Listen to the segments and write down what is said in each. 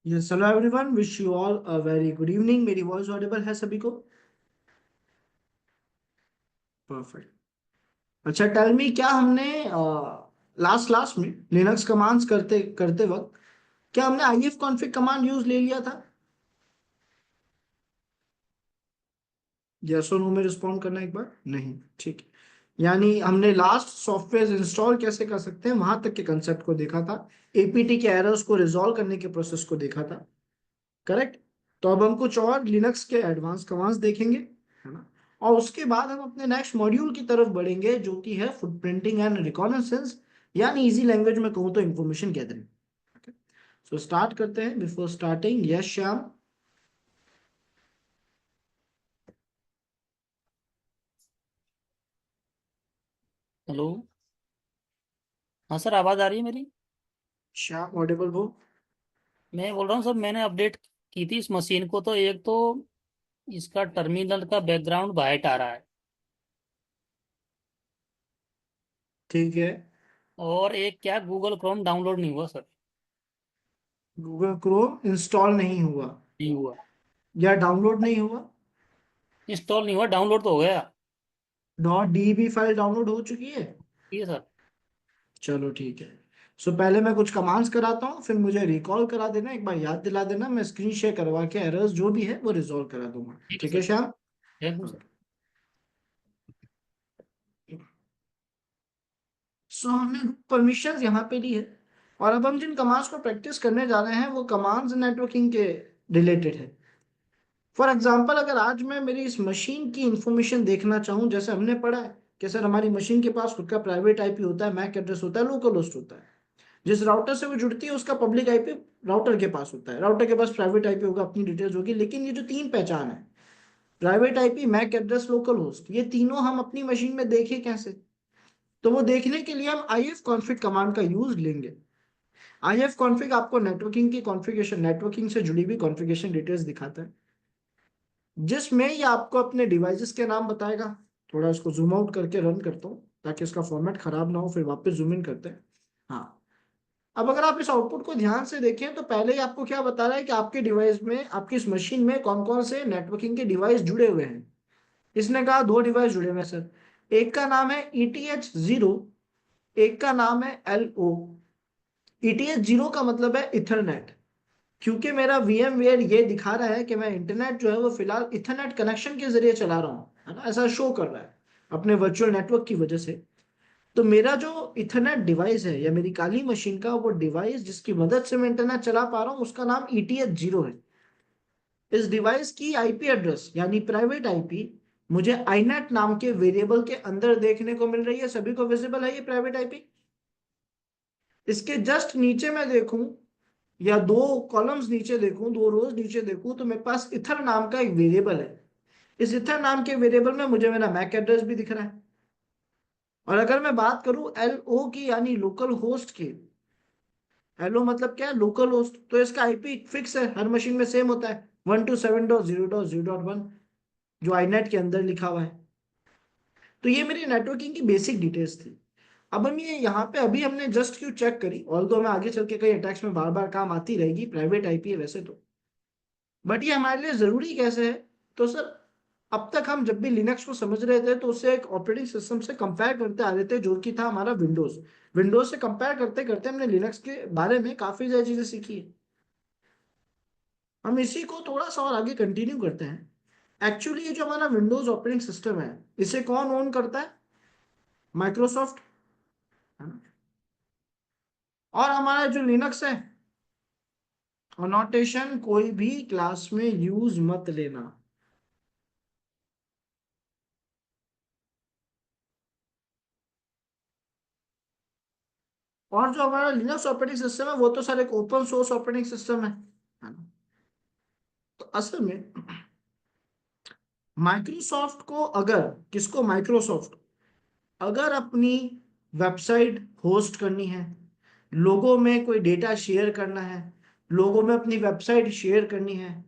Yes hello everyone, wish you all a very good evening. मेरी voice Audible है सभी को? परफेक्ट। अच्छा, टेल मी, क्या हमने लास्ट क्लास में लिनक्स कमांड्स करते करते वक्त क्या हमने आईएफ कॉन्फ़िग कमांड यूज ले लिया था? यस और नो में रिस्पॉन्ड करना एक बार। नहीं, ठीक है। यानी हमने लास्ट सॉफ्टवेयर इंस्टॉल कैसे कर सकते हैं वहां तक के कंसेप्ट को देखा था। एपीटी के एरर्स को रिजॉल्व करने के प्रोसेस को देखा था। करेक्ट। तो अब हम कुछ और लिनक्स के एडवांस कमांड्स देखेंगे, है ना। और उसके बाद हम अपने नेक्स्ट मॉड्यूल की तरफ बढ़ेंगे जो कि है फुटप्रिंटिंग एंड रिकॉग्निसेंस, यानी इजी लैंग्वेज में कहूँ तो इंफॉर्मेशन गैदरिंग। सो स्टार्ट करते हैं। Before starting, yes Shyam. Hello. हाँ सर, आवाज़ आ रही है मेरी? श्याम ऑडिबल हो? मैं बोल रहा हूँ सर, मैंने अपडेट की थी इस मशीन को, तो एक तो इसका टर्मिनल का बैकग्राउंड वाइट आ रहा है, ठीक है। और एक क्या गूगल क्रोम डाउनलोड नहीं हुआ सर। गूगल क्रोम इंस्टॉल नहीं हुआ नहीं हुआ। या डाउनलोड नहीं हुआ? इंस्टॉल नहीं हुआ, डाउनलोड तो हो गया। .db फाइल डाउनलोड हो चुकी है? ठीक है सर। चलो ठीक है। सो पहले मैं कुछ कमांड्स कराता हूँ, फिर मुझे रिकॉल करा देना, एक बार याद दिला देना, मैं स्क्रीन शेयर करवा के एरर्स जो भी है वो रिजॉल्व करा दूंगा। ठीक है ठीक है sir. Shyam? Thank you sir. So हमने परमिशंस यहाँ पे ली है। और अब हम जिन कमांड्स को प्रैक्टिस करने जा रहे हैं वो कमांड्स नेटवर्किंग के रिलेटेड है। फॉर एग्जांपल, अगर आज मैं मेरी इस मशीन की इंफॉर्मेशन देखना चाहूँ, जैसे हमने पढ़ा है कि सर हमारी मशीन के पास खुद का प्राइवेट आईपी होता है, मैक एड्रेस होता है, लोकल होस्ट होता है। जिस राउटर से वो जुड़ती है उसका पब्लिक आईपी राउटर के पास होता है, राउटर के पास प्राइवेट आईपी होगा, अपनी डिटेल्स होगी। लेकिन ये जो तीन पहचान है, private IP, MAC address, local host, ये तीनों हम अपनी मशीन में देखें कैसे? तो वो देखने के लिए हम आईएफ कॉन्फिग कमांड का यूज लेंगे। आईएफ कॉन्फिग आपको नेटवर्किंग की कॉन्फ़िगरेशन, नेटवर्किंग से जुड़ी हुई कॉन्फ़िगरेशन डिटेल्स दिखाता है, जिसमें ये आपको अपने डिवाइसेस के नाम बताएगा। थोड़ा इसको जूम आउट करके रन करता हूँ ताकि इसका फॉर्मेट खराब ना हो, फिर वापस जूम इन करते हैं। हाँ। अब अगर आप इस आउटपुट को ध्यान से देखें तो पहले ही आपको क्या बता रहा है कि आपके डिवाइस में, आपकी इस मशीन में कौन कौन से नेटवर्किंग के डिवाइस जुड़े हुए हैं। इसने कहा दो डिवाइस जुड़े हुए हैं सर। एक का नाम है ETH0, एक का नाम है LO। ETH0 का मतलब है इथरनेट, क्योंकि मेरा VMware ये दिखा रहा है कि मैं इंटरनेट जो है वो फिलहाल इथरनेट कनेक्शन के जरिए चला रहा हूँ, है ना, ऐसा शो कर रहा है अपने वर्चुअल नेटवर्क की वजह से। तो मेरा जो इथरनेट डिवाइस है या मेरी काली मशीन का वो डिवाइस जिसकी मदद से मैं इंटरनेट चला पा रहा हूँ, उसका नाम ETH0 है। इस डिवाइस की आईपी एड्रेस यानी प्राइवेट आईपी मुझे आईनेट नाम के वेरिएबल के अंदर देखने को मिल रही है। सभी को विजिबल है ये प्राइवेट आईपी? इसके जस्ट नीचे मैं देखूं या दो कॉलम्स नीचे देखूं, दो रोज नीचे देखूं, तो मेरे पास इथर नाम का एक वेरिएबल है। इस इथर नाम के वेरिएबल में मुझे मेरा मैक एड्रेस भी दिख रहा है। और अगर मैं बात करूं LO की यानी लोकल होस्ट की, LO मतलब क्या है? Local host. तो इसका आईपी फिक्स है, हर मशीन में सेम होता है, 127.0.0.1, जो आईनेट के अंदर लिखा हुआ है। तो ये मेरी नेटवर्किंग की बेसिक डिटेल्स थी। अब हम ये यहाँ पे अभी हमने जस्ट क्यों चेक करी, ऑल्दो हमें आगे चल के कई अटैक्स में बार बार काम आती रहेगी, प्राइवेट आईपी है वैसे तो, बट ये हमारे लिए जरूरी कैसे है? तो सर, अब तक हम जब भी लिनक्स को समझ रहे थे तो उसे एक ऑपरेटिंग सिस्टम से कंपेयर करते आ रहे थे जो कि था हमारा विंडोज। विंडोज से कंपेयर करते करते हमने लिनक्स के बारे में काफी सारी चीजें सीखी है। हम इसी को थोड़ा सा और आगे कंटिन्यू करते हैं। एक्चुअली ये जो हमारा विंडोज ऑपरेटिंग सिस्टम है, इसे कौन ओन करता है? माइक्रोसॉफ्ट, है ना। और हमारा जो लिनक्स है, अनोटेशन कोई भी क्लास में यूज मत लेना। और जो हमारा लिनक्स ऑपरेटिंग सिस्टम है वो तो सर एक ओपन सोर्स ऑपरेटिंग सिस्टम है ना। तो असल में माइक्रोसॉफ्ट को अगर, किसको? माइक्रोसॉफ्ट अगर अपनी वेबसाइट होस्ट करनी है, लोगों में कोई डेटा शेयर करना है, लोगों में अपनी वेबसाइट शेयर करनी है,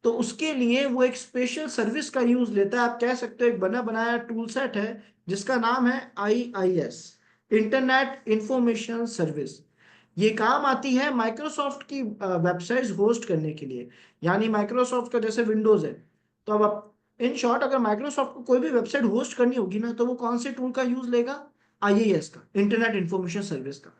तो उसके लिए वो एक स्पेशल सर्विस का यूज लेता है। आप कह सकते हो एक बना बनाया टूल सेट है जिसका नाम है IIS, इंटरनेट इंफॉर्मेशन सर्विस। ये काम आती है माइक्रोसॉफ्ट की वेबसाइट्स होस्ट करने के लिए। यानी माइक्रोसॉफ्ट का जैसे विंडोज है, तो अब आप इन शॉर्ट अगर माइक्रोसॉफ्ट को कोई भी वेबसाइट होस्ट करनी होगी ना, तो वो कौन से टूल का यूज लेगा? आईएएस का, इंटरनेट इंफॉर्मेशन सर्विस का।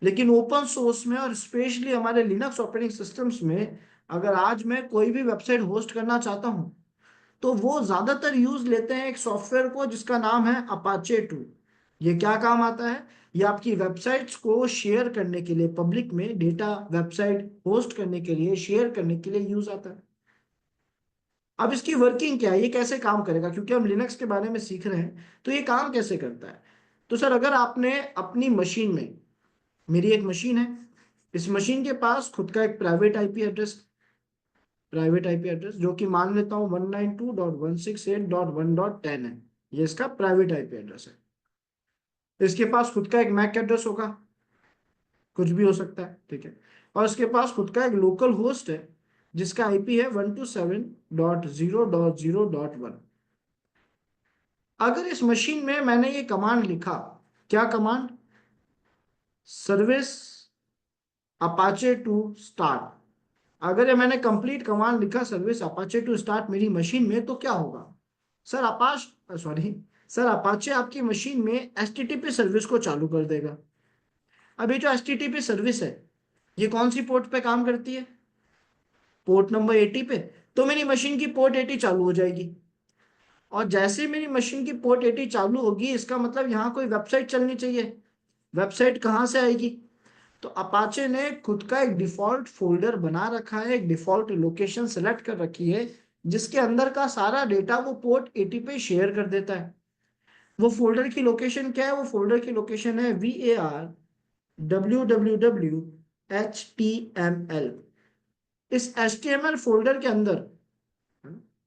लेकिन ओपन सोर्स में और स्पेशली हमारे लिनक्स ऑपरेटिंग सिस्टम्स में अगर आज मैं कोई भी वेबसाइट होस्ट करना चाहता हूं, तो वो ज्यादातर यूज लेते हैं एक सॉफ्टवेयर को जिसका नाम है अपाचे टूल। ये क्या काम आता है? ये आपकी वेबसाइट्स को शेयर करने के लिए, पब्लिक में डेटा वेबसाइट होस्ट करने के लिए, शेयर करने के लिए यूज आता है। अब इसकी वर्किंग क्या है, ये कैसे काम करेगा, क्योंकि हम लिनक्स के बारे में सीख रहे हैं, तो ये काम कैसे करता है? तो सर अगर आपने अपनी मशीन में, मेरी एक मशीन है, इस मशीन के पास खुद का एक प्राइवेट आईपी एड्रेस जो कि मान लेता हूँ 192.168.1.10 है। ये इसका प्राइवेट आईपी एड्रेस है। इसके पास खुद का एक मैक एड्रेस होगा, कुछ भी हो सकता है, ठीक है। और इसके पास खुद का एक लोकल होस्ट है जिसका आईपी है 127.0.0.1। अगर इस मशीन में मैंने ये कमांड लिखा, क्या command? Service Apache to start. अगर ये मैंने कंप्लीट कमांड लिखा सर्विस अपाचे टू स्टार्ट मेरी मशीन में, तो क्या होगा? सर अपाच सॉरी सर अपाचे आपकी मशीन में एचटीटीपी सर्विस को चालू कर देगा। अब ये जो एचटीटीपी सर्विस है, ये कौन सी पोर्ट पे काम करती है? पोर्ट नंबर 80 पे। तो मेरी मशीन की पोर्ट 80 चालू हो जाएगी। और जैसे ही मेरी मशीन की पोर्ट 80 चालू होगी, इसका मतलब यहाँ कोई वेबसाइट चलनी चाहिए। वेबसाइट कहाँ से आएगी? तो अपाचे ने खुद का एक डिफॉल्ट फोल्डर बना रखा है, एक डिफॉल्ट लोकेशन सेलेक्ट कर रखी है, जिसके अंदर का सारा डेटा वो पोर्ट 80 पे शेयर कर देता है। वो फोल्डर की लोकेशन क्या है? वो फोल्डर की लोकेशन है VAR www HTML। इस HTML फोल्डर के अंदर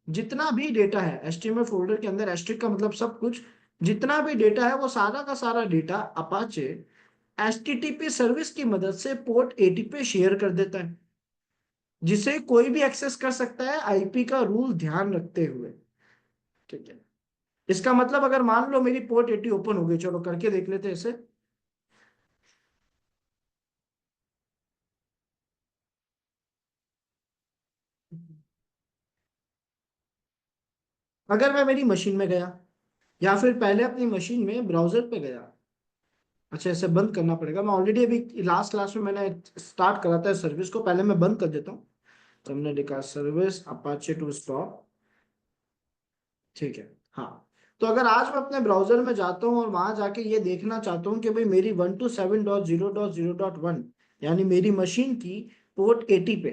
जितना भी डेटा है, HTML फोल्डर के अंदर, एस्ट्रिक का मतलब सब कुछ, जितना भी डेटा है वो सारा का सारा डेटा अपाचे HTTP सर्विस की मदद से पोर्ट 80 पे शेयर कर देता है, जिसे कोई भी एक्सेस कर सकता है आईपी का रूल ध्यान रखते हुए। ठीक है। इसका मतलब अगर मान लो मेरी पोर्ट 80 ओपन हो गई, चलो करके देख लेते हैं इसे। अगर मैं मेरी मशीन में गया, या फिर पहले अपनी मशीन में ब्राउजर पे गया। अच्छा, इसे बंद करना पड़ेगा। मैं ऑलरेडी अभी लास्ट क्लास में मैंने स्टार्ट करा था सर्विस को, पहले मैं बंद कर देता हूँ। तो हमने लिखा सर्विस अपाचे टू स्टॉप। ठीक है। हाँ। तो अगर आज मैं अपने ब्राउजर में जाता हूँ और वहां जाके ये देखना चाहता हूँ कि भाई मेरी 127.0.0.1, यानी मेरी मशीन की पोर्ट 80 पे,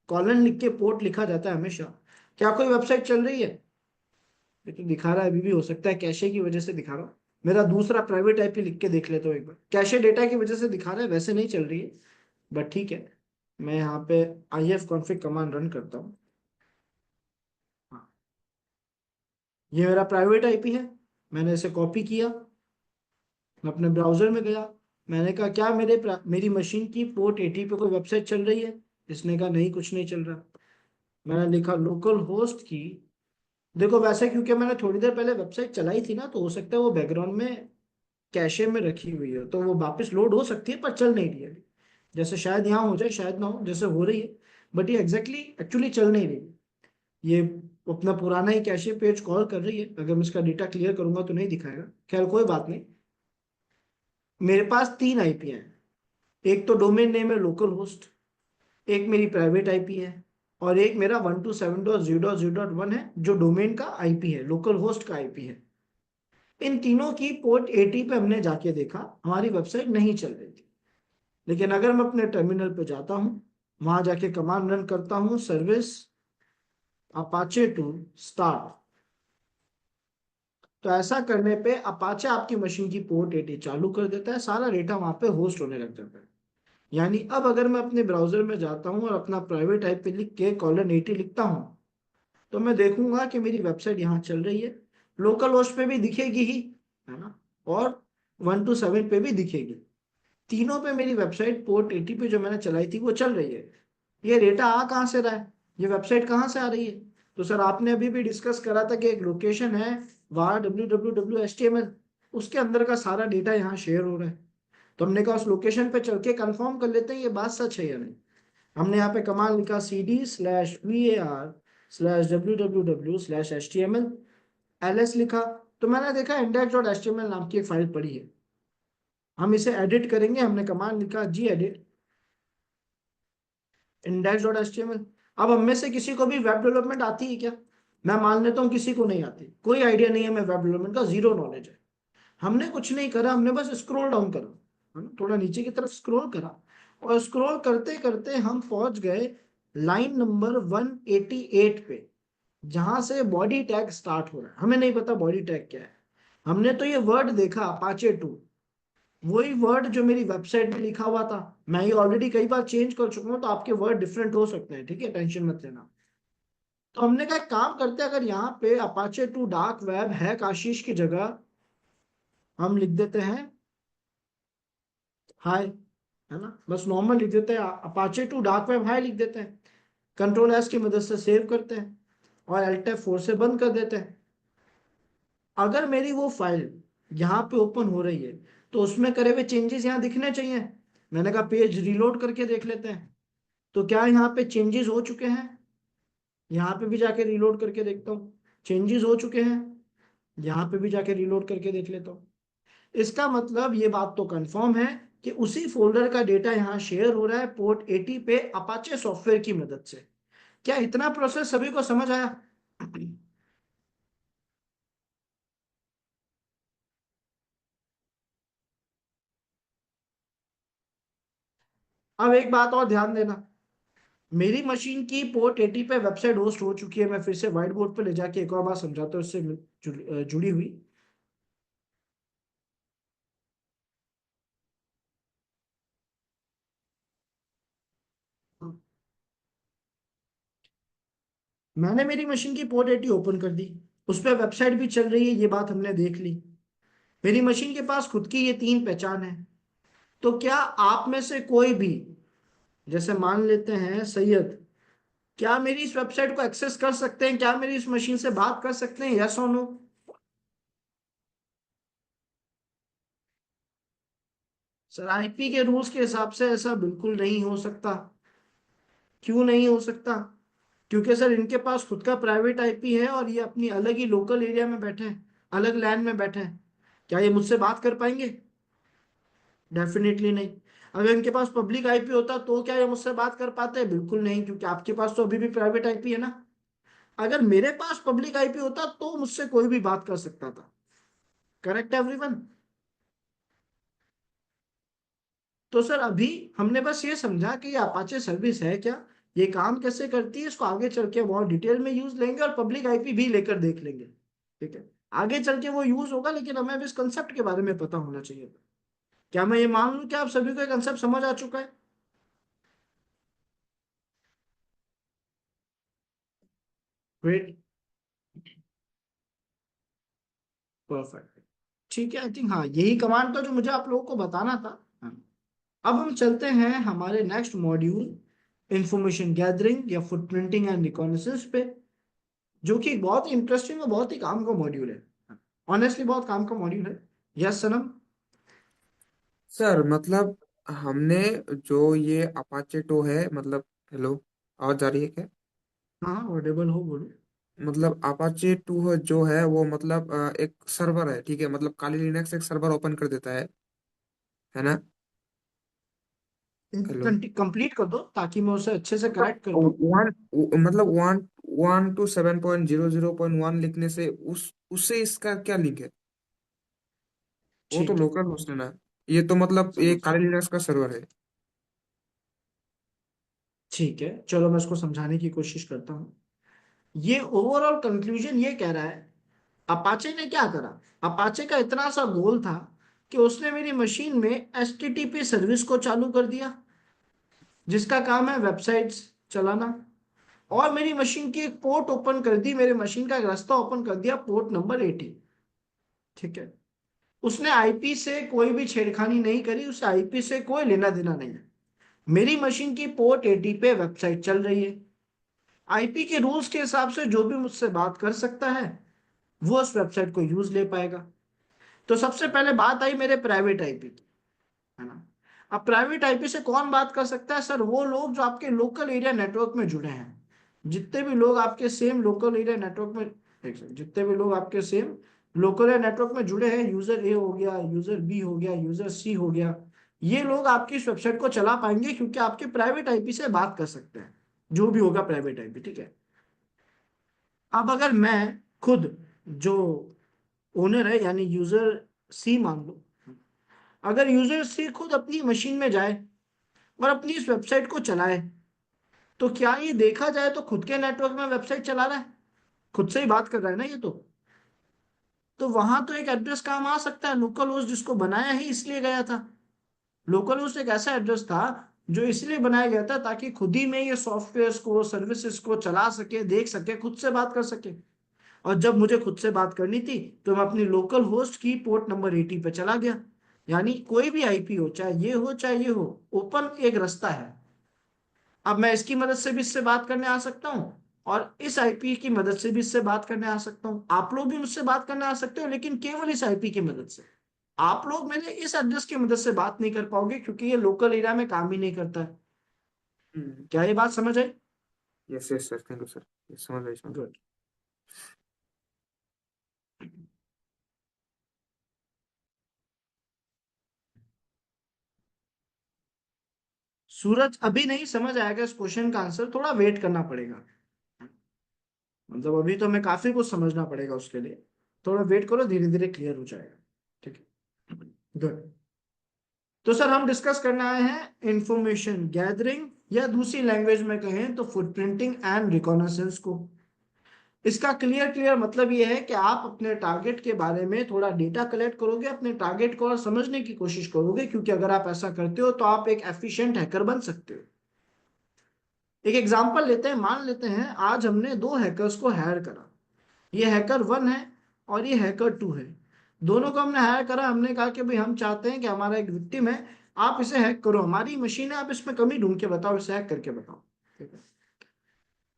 कॉलन लिख के पोर्ट लिखा जाता है हमेशा, क्या कोई वेबसाइट चल रही है? ये तो दिखा रहा है, अभी भी हो सकता है कैशे की वजह से दिखा रहा हूँ। मेरा दूसरा प्राइवेट आईपी लिख के देख लेता हूँ एक बार, कैशे डेटा की वजह से दिखा रहा है, वैसे नहीं चल रही है। बट ठीक है, मैं यहाँ पे IF config कमांड रन करता हूँ। हाँ, ये मेरा प्राइवेट आईपी है। मैंने इसे कॉपी किया, मैं अपने ब्राउजर में गया, मैंने कहा क्या मेरी मशीन की पोर्ट 80 पे कोई वेबसाइट चल रही है? इसने कहा नहीं, कुछ नहीं चल रहा। मैंने लिखा लोकल होस्ट की। देखो वैसे क्योंकि मैंने थोड़ी देर पहले वेबसाइट चलाई थी ना, तो हो सकता है वो बैकग्राउंड में कैशे में रखी हुई है, तो वो वापस लोड हो सकती है, पर चल नहीं रही है अभी। जैसे शायद यहाँ हो जाए, शायद ना हो, जैसे हो रही है। बट ये एक्चुअली चल नहीं रही। ये अपना पुराना ही कैशे पेज कॉल कर रही है। अगर मैं इसका डेटा क्लियर करूंगा तो नहीं दिखाएगा, खैर कोई बात नहीं। मेरे पास 3 आईपी हैं। एक तो डोमेन नेम है लोकल होस्ट, एक मेरी प्राइवेट आईपी है, और एक मेरा 127.0.0.1 है जो डोमेन का आईपी है, लोकल होस्ट का आईपी है। इन तीनों की पोर्ट 80 पे हमने जाके देखा, हमारी वेबसाइट नहीं चल रही थी। लेकिन अगर मैं अपने टर्मिनल पे जाता हूँ, वहां जाके कमांड रन करता हूँ सर्विस अपाचे टू स्टार्ट, तो ऐसा करने पे अपाचे आपकी मशीन की पोर्ट 80 चालू कर देता है, सारा डेटा वहां पे होस्ट होने लग जाता है। यानी अब अगर मैं अपने ब्राउजर में जाता हूँ और अपना प्राइवेट आईपी लिख के :80 लिखता हूँ, तो मैं देखूंगा कि मेरी वेबसाइट यहाँ चल रही है, लोकल होस्ट पे भी दिखेगी ही, है ना, और 127 पे भी दिखेगी। तीनों पे मेरी वेबसाइट पोर्ट 80 पे जो मैंने चलाई थी वो चल रही है। ये डेटा आ कहाँ से रहा है? ये वेबसाइट कहाँ से आ रही है? तो सर आपने अभी भी डिस्कस करा था कि एक लोकेशन है var www html, उसके अंदर का सारा डेटा यहाँ शेयर हो रहा है। तो हमने कहा उस लोकेशन पे चल के कंफर्म कर लेते हैं ये बात सच है या नहीं। हमने यहाँ पे कमांड लिखा cd/var/www/html ls लिखा। तो मैंने देखा index.html नाम की एक फाइल पड़ी है। हम इसे एडिट करेंगे। हमने कमांड लिखा gedit index.html। अब हम में से किसी को भी वेब डेवलपमेंट आती है क्या? मैं मान लेता हूँ किसी को नहीं आती, कोई आइडिया नहीं है, मैं वेब डेवलपमेंट का जीरो नॉलेज है। हमने कुछ नहीं करा, हमने बस स्क्रॉल डाउन करा, है ना, थोड़ा नीचे की तरफ स्क्रॉल करा, और स्क्रॉल करते करते हम पहुंच गए लाइन नंबर 188 पे, जहां से बॉडी टैग स्टार्ट हो रहा है। हमें नहीं पता बॉडी टैग क्या है। हमने तो ये वर्ड देखा अपाचे 2, वही वर्ड जो मेरी वेबसाइट में लिखा हुआ था। मैं ये ऑलरेडी कई बार चेंज कर चुका हूँ, तो आपके वर्ड डिफरेंट हो सकते हैं, ठीक है, टेंशन मत लेना। तो हमने कहा एक काम करते हैं, अगर यहाँ पे अपाचे 2 डार्क वेब है आशीष की जगह, हम लिख देते हैं हाय, है ना, बस नॉर्मल लिख देते हैं, अपाचे 2 डार्क वेब हाय लिख देते हैं। कंट्रोल एस की मदद से सेव करते हैं और एल्ट F4 से बंद कर देते हैं। अगर मेरी वो फाइल यहाँ पे ओपन हो रही है, तो उसमें करे हुए चेंजेस यहाँ दिखने चाहिए। मैंने कहा पेज रीलोड करके देख लेते हैं, तो क्या यहाँ पे चेंजेस हो चुके हैं? यहाँ पे भी जाके रीलोड करके देखता हूँ, चेंजेस हो चुके हैं। यहाँ पे भी जाके रीलोड करके देख लेता हूँ। इसका मतलब ये बात तो कंफर्म है कि उसी फोल्डर का डेटा यहाँ शेयर हो रहा है पोर्ट 80 पे अपाचे सॉफ्टवेयर की मदद से। क्या इतना प्रोसेस सभी को समझ आया? अब एक बात और ध्यान देना, मेरी मशीन की पोर्ट 80 पे वेबसाइट होस्ट हो चुकी है। मैं फिर से व्हाइट बोर्ड पे ले जाके एक और बार समझाता हूँ, इससे जुड़ी हुई। मैंने मेरी मशीन की पोर्ट 80 ओपन कर दी, उस पर वेबसाइट भी चल रही है, ये बात हमने देख ली। मेरी मशीन के पास खुद की ये 3 पहचान है। तो क्या आप में से कोई भी, जैसे मान लेते हैं सैयद, क्या मेरी इस वेबसाइट को एक्सेस कर सकते हैं? क्या मेरी इस मशीन से बात कर सकते हैं? यस और नो? सर आईपी के रूल्स के हिसाब से ऐसा बिल्कुल नहीं हो सकता। क्यों नहीं हो सकता? क्योंकि सर इनके पास खुद का प्राइवेट आईपी है और ये अपनी अलग ही लोकल एरिया में बैठे हैं, अलग लैन में बैठे हैं। क्या ये मुझसे बात कर पाएंगे? डेफिनेटली नहीं। अगर इनके पास पब्लिक आईपी होता तो क्या ये मुझसे बात कर पाते? बिल्कुल नहीं, क्योंकि आपके पास तो अभी भी प्राइवेट आईपी है ना। अगर मेरे पास पब्लिक आईपी होता तो मुझसे कोई भी बात कर सकता था। Correct everyone? तो सर अभी हमने बस ये समझा कि ये अपाचे सर्विस है क्या, ये काम कैसे करती है, इसको आगे चल के बहुत डिटेल में यूज लेंगे और पब्लिक आईपी भी लेकर देख लेंगे। ठीक है, आगे चल के वो यूज होगा, लेकिन हमें अभी इस कंसेप्ट के बारे में पता होना चाहिए। क्या मैं ये मान लूं कि आप सभी को ये कंसेप्ट समझ आ चुका है? Great, perfect. ठीक है, आई थिंक हाँ यही कमांड था जो मुझे आप लोगों को बताना था। हाँ। अब हम चलते हैं हमारे नेक्स्ट मॉड्यूल, इंफॉर्मेशन गैदरिंग या फुटप्रिंटिंग एंड रिकॉग्निसेंस पे, जो कि बहुत ही इंटरेस्टिंग और बहुत ही काम का मॉड्यूल है। ऑनेस्टली बहुत काम का मॉड्यूल है। यस सनम? सर मतलब हमने जो ये अपाचे टो है मतलब, हेलो, आवाज जा रही है क्या? हाँ ऑडिबल हो, बोलो। मतलब अपाचे टू जो है वो मतलब एक सर्वर है, ठीक है, मतलब काली लिनक्स एक सर्वर ओपन कर देता है ना? हेलो। कंप्लीट कर दो ताकि मैं उसे अच्छे से मतलब करेक्ट कर पाऊँ। वन मतलब 1 1 to 7.0.0.1 लिखने से उस उससे इसका क्या लिंक है? वो तो ठीक है, लोकल होस्ट है ना। ये तो मतलब ये समझ। काली लिनक्स का सर्वर है। ठीक है, चलो मैं इसको समझाने की कोशिश करता हूँ। ये ओवरऑल कंक्लूजन ये कह रहा है, अपाचे ने क्या करा। अपाचे का इतना सा गोल था कि उसने मेरी मशीन में एचटीटीपी सर्विस को चालू कर दिया, जिसका काम है वेबसाइट्स चलाना, और मेरी मशीन की एक पोर्ट ओपन कर दी, मेरे मशीन का एक रास्ता ओपन कर दिया पोर्ट नंबर 80। ठीक है, उसने आईपी से कोई भी छेड़खानी नहीं करी, उसे आईपी से कोई लेना देना नहीं है। मेरी मशीन की पोर्ट 80 पे वेबसाइट चल रही है। आईपी के रूल्स के हिसाब से जो भी मुझसे बात कर सकता है वो उस वेबसाइट को यूज ले पाएगा। तो सबसे पहले बात आई मेरे प्राइवेट आईपी की। है ना। अब प्राइवेट आईपी से कौन बात कर सकता है सर? वो लोग जो आपके लोकल एरिया नेटवर्क में जुड़े हैं। जितने भी लोग आपके सेम लोकल एरिया नेटवर्क में, एक सेकंड, जितने भी लोग आपके सेम लोकल एरिया नेटवर्क में जुड़े हैं, यूजर ए हो गया, यूजर बी हो गया, यूजर सी हो गया, ये लोग आपकी इस वेबसाइट को चला पाएंगे क्योंकि आपके प्राइवेट आईपी से बात कर सकते हैं, जो भी होगा प्राइवेट आईपी, ठीक है। अब अगर मैं खुद, जो ओनर है यानी यूजर सी मान लो, अगर यूजर सी खुद अपनी मशीन में जाए और अपनी इस वेबसाइट को चलाए, तो क्या ये देखा जाए तो खुद के नेटवर्क में वेबसाइट चला रहा है, खुद से ही बात कर रहा है ना ये तो वहां तो एक एड्रेस काम आ सकता है, लोकल होस्ट जिसको बनाया ही इसलिए गया था। लोकल होस्ट एक ऐसा एड्रेस था जो इसलिए बनाया गया था ताकि खुद ही में ये सॉफ्टवेयर को, सर्विसेज को चला सके, देख सके, खुद से बात कर सके। और जब मुझे खुद से बात करनी थी तो मैं अपनी लोकल होस्ट की पोर्ट नंबर 80 पे चला गया। यानी कोई भी आईपी हो, चाहे ये हो चाहे ये हो, ओपन एक रास्ता है। अब मैं इसकी मदद से भी इससे बात करने आ सकता हूँ, और इस आईपी की मदद से भी इससे बात करने आ सकता हूँ। आप लोग भी मुझसे बात करने आ सकते हो, लेकिन केवल इस आईपी की मदद से। आप लोग मेरे इस एड्रेस की मदद से बात नहीं कर पाओगे क्योंकि ये लोकल एरिया में काम ही नहीं करता है। क्या ये बात समझ आई? Yes yes sir, thank you sir, समझ गए समझ गए। गुड। सूरज, अभी नहीं समझ आएगा इस क्वेश्चन का आंसर, थोड़ा वेट करना पड़ेगा। मतलब अभी तो हमें काफी कुछ समझना पड़ेगा उसके लिए, थोड़ा वेट करो, धीरे धीरे क्लियर हो जाएगा। ठीक है, गुड। तो सर हम डिस्कस करने आए हैं इंफॉर्मेशन गैदरिंग, या दूसरी लैंग्वेज में कहें तो फुटप्रिंटिंग एंड रिकॉग्निसेंस को। इसका क्लियर क्लियर मतलब ये है कि आप अपने टारगेट के बारे में थोड़ा डेटा कलेक्ट करोगे, अपने टारगेट को और समझने की कोशिश करोगे, क्योंकि अगर आप ऐसा करते हो तो आप एक एफिशिएंट हैकर बन सकते हो। एक एग्जांपल लेते हैं, मान लेते हैं आज हमने दो हैकर्स को हायर करा। ये हैकर 1 है और ये हैकर 2 है। दोनों को हमने हायर करा, हमने कहा कि भाई हम चाहते हैं कि हमारा एक विक्टिम है, आप इसे हैक करो, हमारी मशीन है, आप इसमें कमी ढूंढ के बताओ, इसे हैक करके बताओ। ठीक है।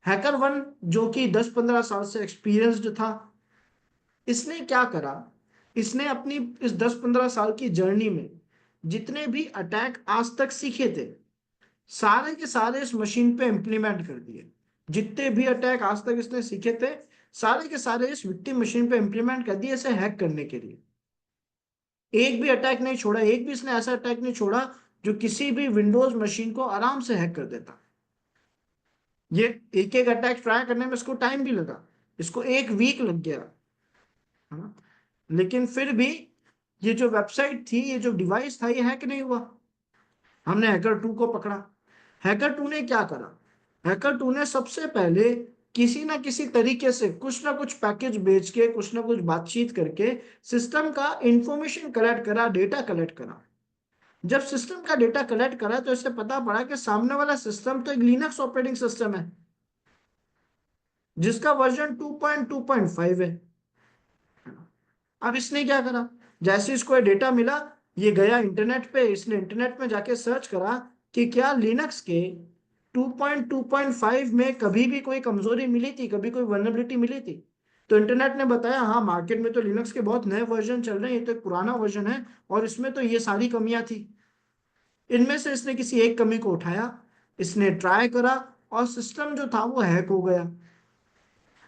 हैकर 1 जो कि 10-15 साल से एक्सपीरियंस्ड था, इसने क्या करा, इसने अपनी इस 10-15 साल की जर्नी में जितने भी अटैक आज तक सीखे थे, सारे के सारे इस मशीन पे इंप्लीमेंट कर दिए। जितने भी अटैक आज तक इसने सीखे थे, सारे के सारे इस विक्टिम मशीन पे इंप्लीमेंट कर दिए, इसे हैक करने के लिए। एक भी अटैक नहीं छोड़ा, एक भी इसने ऐसा अटैक नहीं छोड़ा जो किसी भी विंडोज मशीन को आराम से हैक कर देता। ये एक एक अटैक ट्राई करने में इसको टाइम भी लगा, इसको 1 वीक लग गया, है ना। लेकिन फिर भी ये जो वेबसाइट थी, ये जो डिवाइस था, ये हैक नहीं हुआ। हमने हैकर 2 को पकड़ा। हैकर 2 ने क्या करा? हैकर 2 ने सबसे पहले किसी ना किसी तरीके से कुछ ना कुछ पैकेज बेच के, कुछ ना कुछ बातचीत करके सिस्टम का इंफॉर्मेशन कलेक्ट करा, डेटा कलेक्ट करा। जब सिस्टम का डेटा कलेक्ट करा तो इससे पता पड़ा कि सामने वाला सिस्टम तो एक लिनक्स ऑपरेटिंग सिस्टम है जिसका वर्जन 2.2.5 है। अब इसने क्या करा, जैसे इसको डेटा मिला, ये गया इंटरनेट पे, इसने इंटरनेट में जाके सर्च करा कि क्या लिनक्स के 2.2.5 में कभी भी कोई कमजोरी मिली थी, कभी कोई वल्नरेबिलिटी मिली थी। तो इंटरनेट ने बताया हाँ, मार्केट में तो लिनक्स के बहुत नए वर्जन चल रहे हैं, ये तो एक पुराना वर्जन है और इसमें तो ये सारी कमियां थी। इनमें से इसने किसी एक कमी को उठाया, इसने ट्राई करा, और सिस्टम जो था वो हैक हो गया।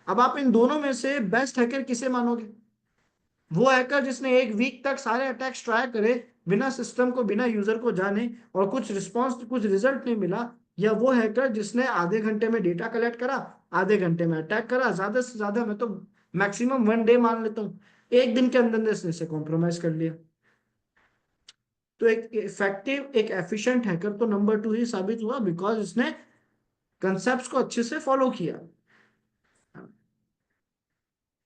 अब आप इन दोनों में से बेस्ट हैकर किसे मानोगे? वो हैकर जिसने 1 वीक तक सारे अटैक्स ट्राई करे, बिना सिस्टम को, बिना यूजर को जाने, और कुछ रिस्पॉन्स, कुछ रिजल्ट नहीं मिला, या वो हैकर जिसने आधे घंटे में डेटा कलेक्ट करा, आधे घंटे में अटैक करा, ज्यादा से ज्यादा मैं तो मैक्सिमम 1 डे मान लेता हूँ, एक दिन के अंदर अंदर इसने इसे कॉम्प्रोमाइज कर लिया। तो एक इफेक्टिव, एक एफिशिएंट हैकर तो नंबर 2 ही साबित हुआ, बिकॉज इसने कंसेप्ट को अच्छे से फॉलो किया।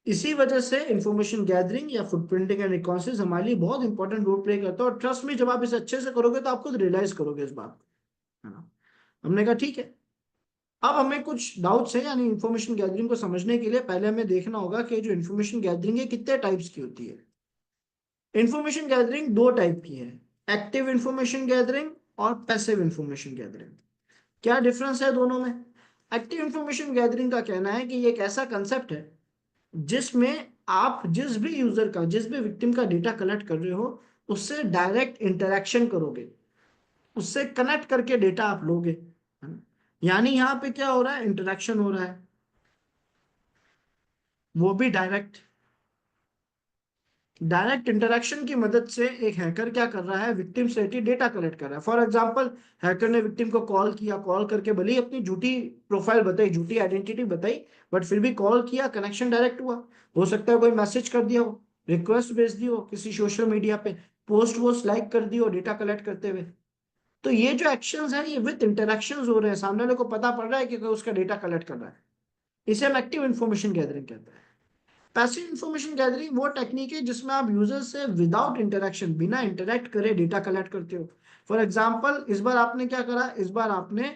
इसी वजह से इंफॉर्मेशन गैदरिंग या फुटप्रिंटिंग एंड रिकॉन्सिस हमारे लिए बहुत इंपॉर्टेंट रोल प्ले करता है, और ट्रस्ट में जब आप इसे अच्छे से करोगे तो आप खुद रियलाइज करोगे इस बात को, है ना। हमने कहा ठीक है। अब हमें कुछ डाउट्स है, यानी इंफॉर्मेशन गैदरिंग को समझने के लिए पहले हमें देखना होगा कि जो इंफॉर्मेशन गैदरिंग है कितने टाइप्स की होती है। इंफॉर्मेशन गैदरिंग 2 टाइप की है, एक्टिव इंफॉर्मेशन गैदरिंग और पैसिव इंफॉर्मेशन गैदरिंग। क्या डिफरेंस है दोनों में? एक्टिव इंफॉर्मेशन गैदरिंग का कहना है कि ये एक ऐसा कंसेप्ट है जिसमें आप जिस भी यूजर का, जिस भी विक्टिम का डेटा कलेक्ट कर रहे हो, उससे डायरेक्ट इंटरेक्शन करोगे, उससे कनेक्ट करके डेटा आप लोगे, है ना। यानी यहाँ पे क्या हो रहा है, इंटरेक्शन हो रहा है, वो भी डायरेक्ट। डायरेक्ट इंटरेक्शन की मदद से एक हैकर क्या कर रहा है, विक्टिम से डेटा कलेक्ट कर रहा है। फॉर एग्जांपल, हैकर ने विक्टिम को कॉल किया, कॉल करके भले ही अपनी झूठी प्रोफाइल बताई, झूठी आइडेंटिटी बताई, बट फिर भी कॉल किया, कनेक्शन डायरेक्ट हुआ। हो सकता है कोई मैसेज कर दिया हो, रिक्वेस्ट भेज दी हो किसी सोशल मीडिया पे, पोस्ट वोस्ट लाइक कर दी हो डेटा कलेक्ट करते हुए। तो ये जो एक्शंस है ये विद इंटरेक्शंस हो रहे हैं, सामने वाले को पता पड़ रहा है कि कोई उसका डेटा कलेक्ट कर रहा है। इसे हम एक्टिव इन्फॉर्मेशन गैदरिंग कहते हैं। पैसिव इंफॉर्मेशन गैदरिंग वो टेक्निक है जिसमें आप यूजर से विदाउट इंटरेक्शन, बिना इंटरेक्ट करे डेटा कलेक्ट करते हो। फॉर एग्जाम्पल, इस बार आपने क्या करा, इस बार आपने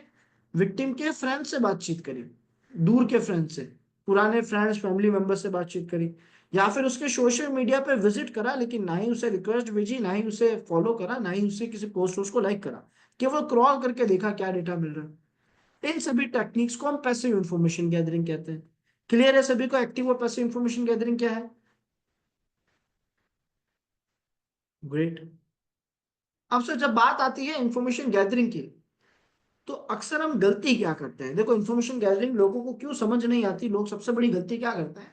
विक्टिम के फ्रेंड से बातचीत करी, दूर के फ्रेंड से, पुराने फ्रेंड्स फैमिली मेंबर से बातचीत करी, या फिर उसके सोशल मीडिया पे विजिट करा, लेकिन ना ही उसे रिक्वेस्ट भेजी, ना ही उसे फॉलो करा, ना ही उसे किसी पोस्ट उसको लाइक करा, केवल क्रॉल करके देखा क्या डेटा मिल रहा है। इन सभी टेक्निक्स को हम पैसिव इंफॉर्मेशन गैदरिंग कहते हैं। क्लियर है सभी को एक्टिव और पैसिव इंफॉर्मेशन गैदरिंग क्या है? ग्रेट। अब सर जब बात आती है इंफॉर्मेशन गैदरिंग की, तो अक्सर हम गलती क्या करते हैं? देखो, इंफॉर्मेशन गैदरिंग लोगों को क्यों समझ नहीं आती, लोग सबसे बड़ी गलती क्या करते हैं,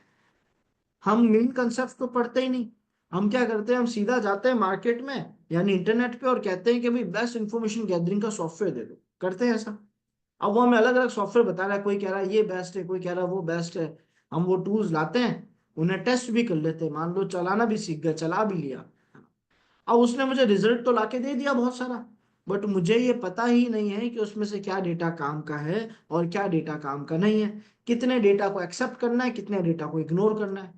हम मेन कंसेप्ट तो पढ़ते ही नहीं। हम क्या करते हैं, हम सीधा जाते हैं मार्केट में, यानी इंटरनेट पे, और कहते हैं कि भाई बेस्ट इंफॉर्मेशन गैदरिंग का सॉफ्टवेयर दे दो। करते हैं ऐसा। अब वो हमें अलग अलग सॉफ्टवेयर बता रहा है, कोई कह रहा है ये बेस्ट है, कोई कह रहा है वो बेस्ट है। हम वो टूल्स लाते हैं, उन्हें टेस्ट भी कर लेते हैं, मान लो चलाना भी सीख गए, चला भी लिया। अब उसने मुझे रिजल्ट तो लाके दे दिया बहुत सारा, बट मुझे ये पता ही नहीं है कि उसमें से क्या डेटा काम का है और क्या डेटा काम का नहीं है, कितने डेटा को एक्सेप्ट करना है, कितने डेटा को इग्नोर करना है,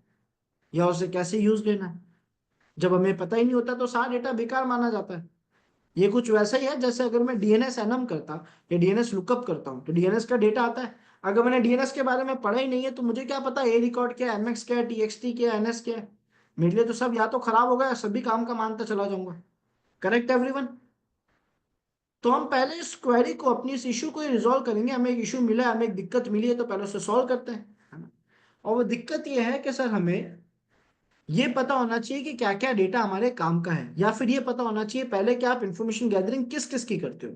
या उसे कैसे यूज लेना है। जब हमें पता ही नहीं होता तो सारा डेटा बेकार माना जाता है। ये कुछ वैसा ही है जैसे अगर मैं डीएनएस एनम करता या डीएनएस लुकअप करता हूँ, तो डीएनएस का डेटा आता है। अगर मैंने डीएनएस के बारे में पढ़ा ही नहीं है तो मुझे क्या पता ए रिकॉर्ड क्या है, एमएक्स क्या है, टीएक्सटी क्या है, एनएस क्या है। मेरे लिए तो सब या तो खराब हो गया या सभी काम का मानता चला जाऊंगा। Correct everyone? तो हम पहले इस क्वेरी को, अपनी इस इशू को रिजॉल्व करेंगे। हमें एक इशू मिला है, हमें एक दिक्कत मिली है, तो पहले उसे सॉल्व करते हैं, है ना। और वो दिक्कत ये है कि सर हमें ये पता होना चाहिए कि क्या क्या डेटा हमारे काम का है, या फिर ये पता होना चाहिए पहले कि आप इंफॉर्मेशन गैदरिंग किस किस की करते हो।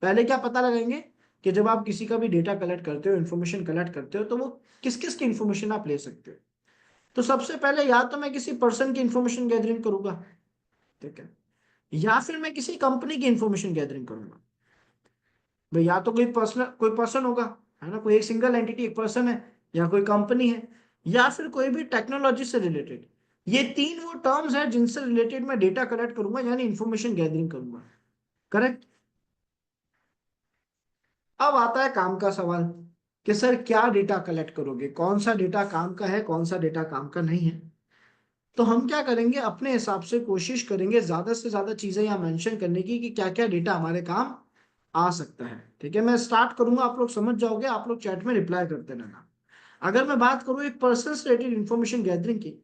पहले क्या पता लगाएंगे कि जब आप किसी का भी डेटा कलेक्ट करते हो, इंफॉर्मेशन कलेक्ट करते हो, तो वो किस किस की इंफॉर्मेशन आप ले सकते हो। तो सबसे पहले या तो मैं किसी पर्सन की इंफॉर्मेशन गैदरिंग करूंगा, ठीक है, या फिर मैं किसी कंपनी की इंफॉर्मेशन गैदरिंग करूंगा। भाई या तो कोई पर्सन होगा, है ना, कोई एक सिंगल एंटिटी, एक पर्सन है, या कोई कंपनी है, या फिर कोई भी टेक्नोलॉजी से रिलेटेड। ये तीन वो टर्म्स हैं जिनसे रिलेटेड मैं डेटा कलेक्ट करूंगा, यानी इंफॉर्मेशन गैदरिंग करूंगा। करेक्ट। अब आता है काम का सवाल कि सर क्या डेटा कलेक्ट करोगे, कौन सा डेटा काम का है, कौन सा डेटा काम का नहीं है। तो हम क्या करेंगे, अपने हिसाब से कोशिश करेंगे ज्यादा से ज्यादा चीजें यहाँ मेंशन करने की कि क्या क्या डेटा हमारे काम आ सकता है। ठीक है, मैं स्टार्ट करूंगा, आप लोग समझ जाओगे, आप लोग चैट में रिप्लाई करते रहना। अगर मैं बात करूं एक पर्सन से रिलेटेड इंफॉर्मेशन गैदरिंग की,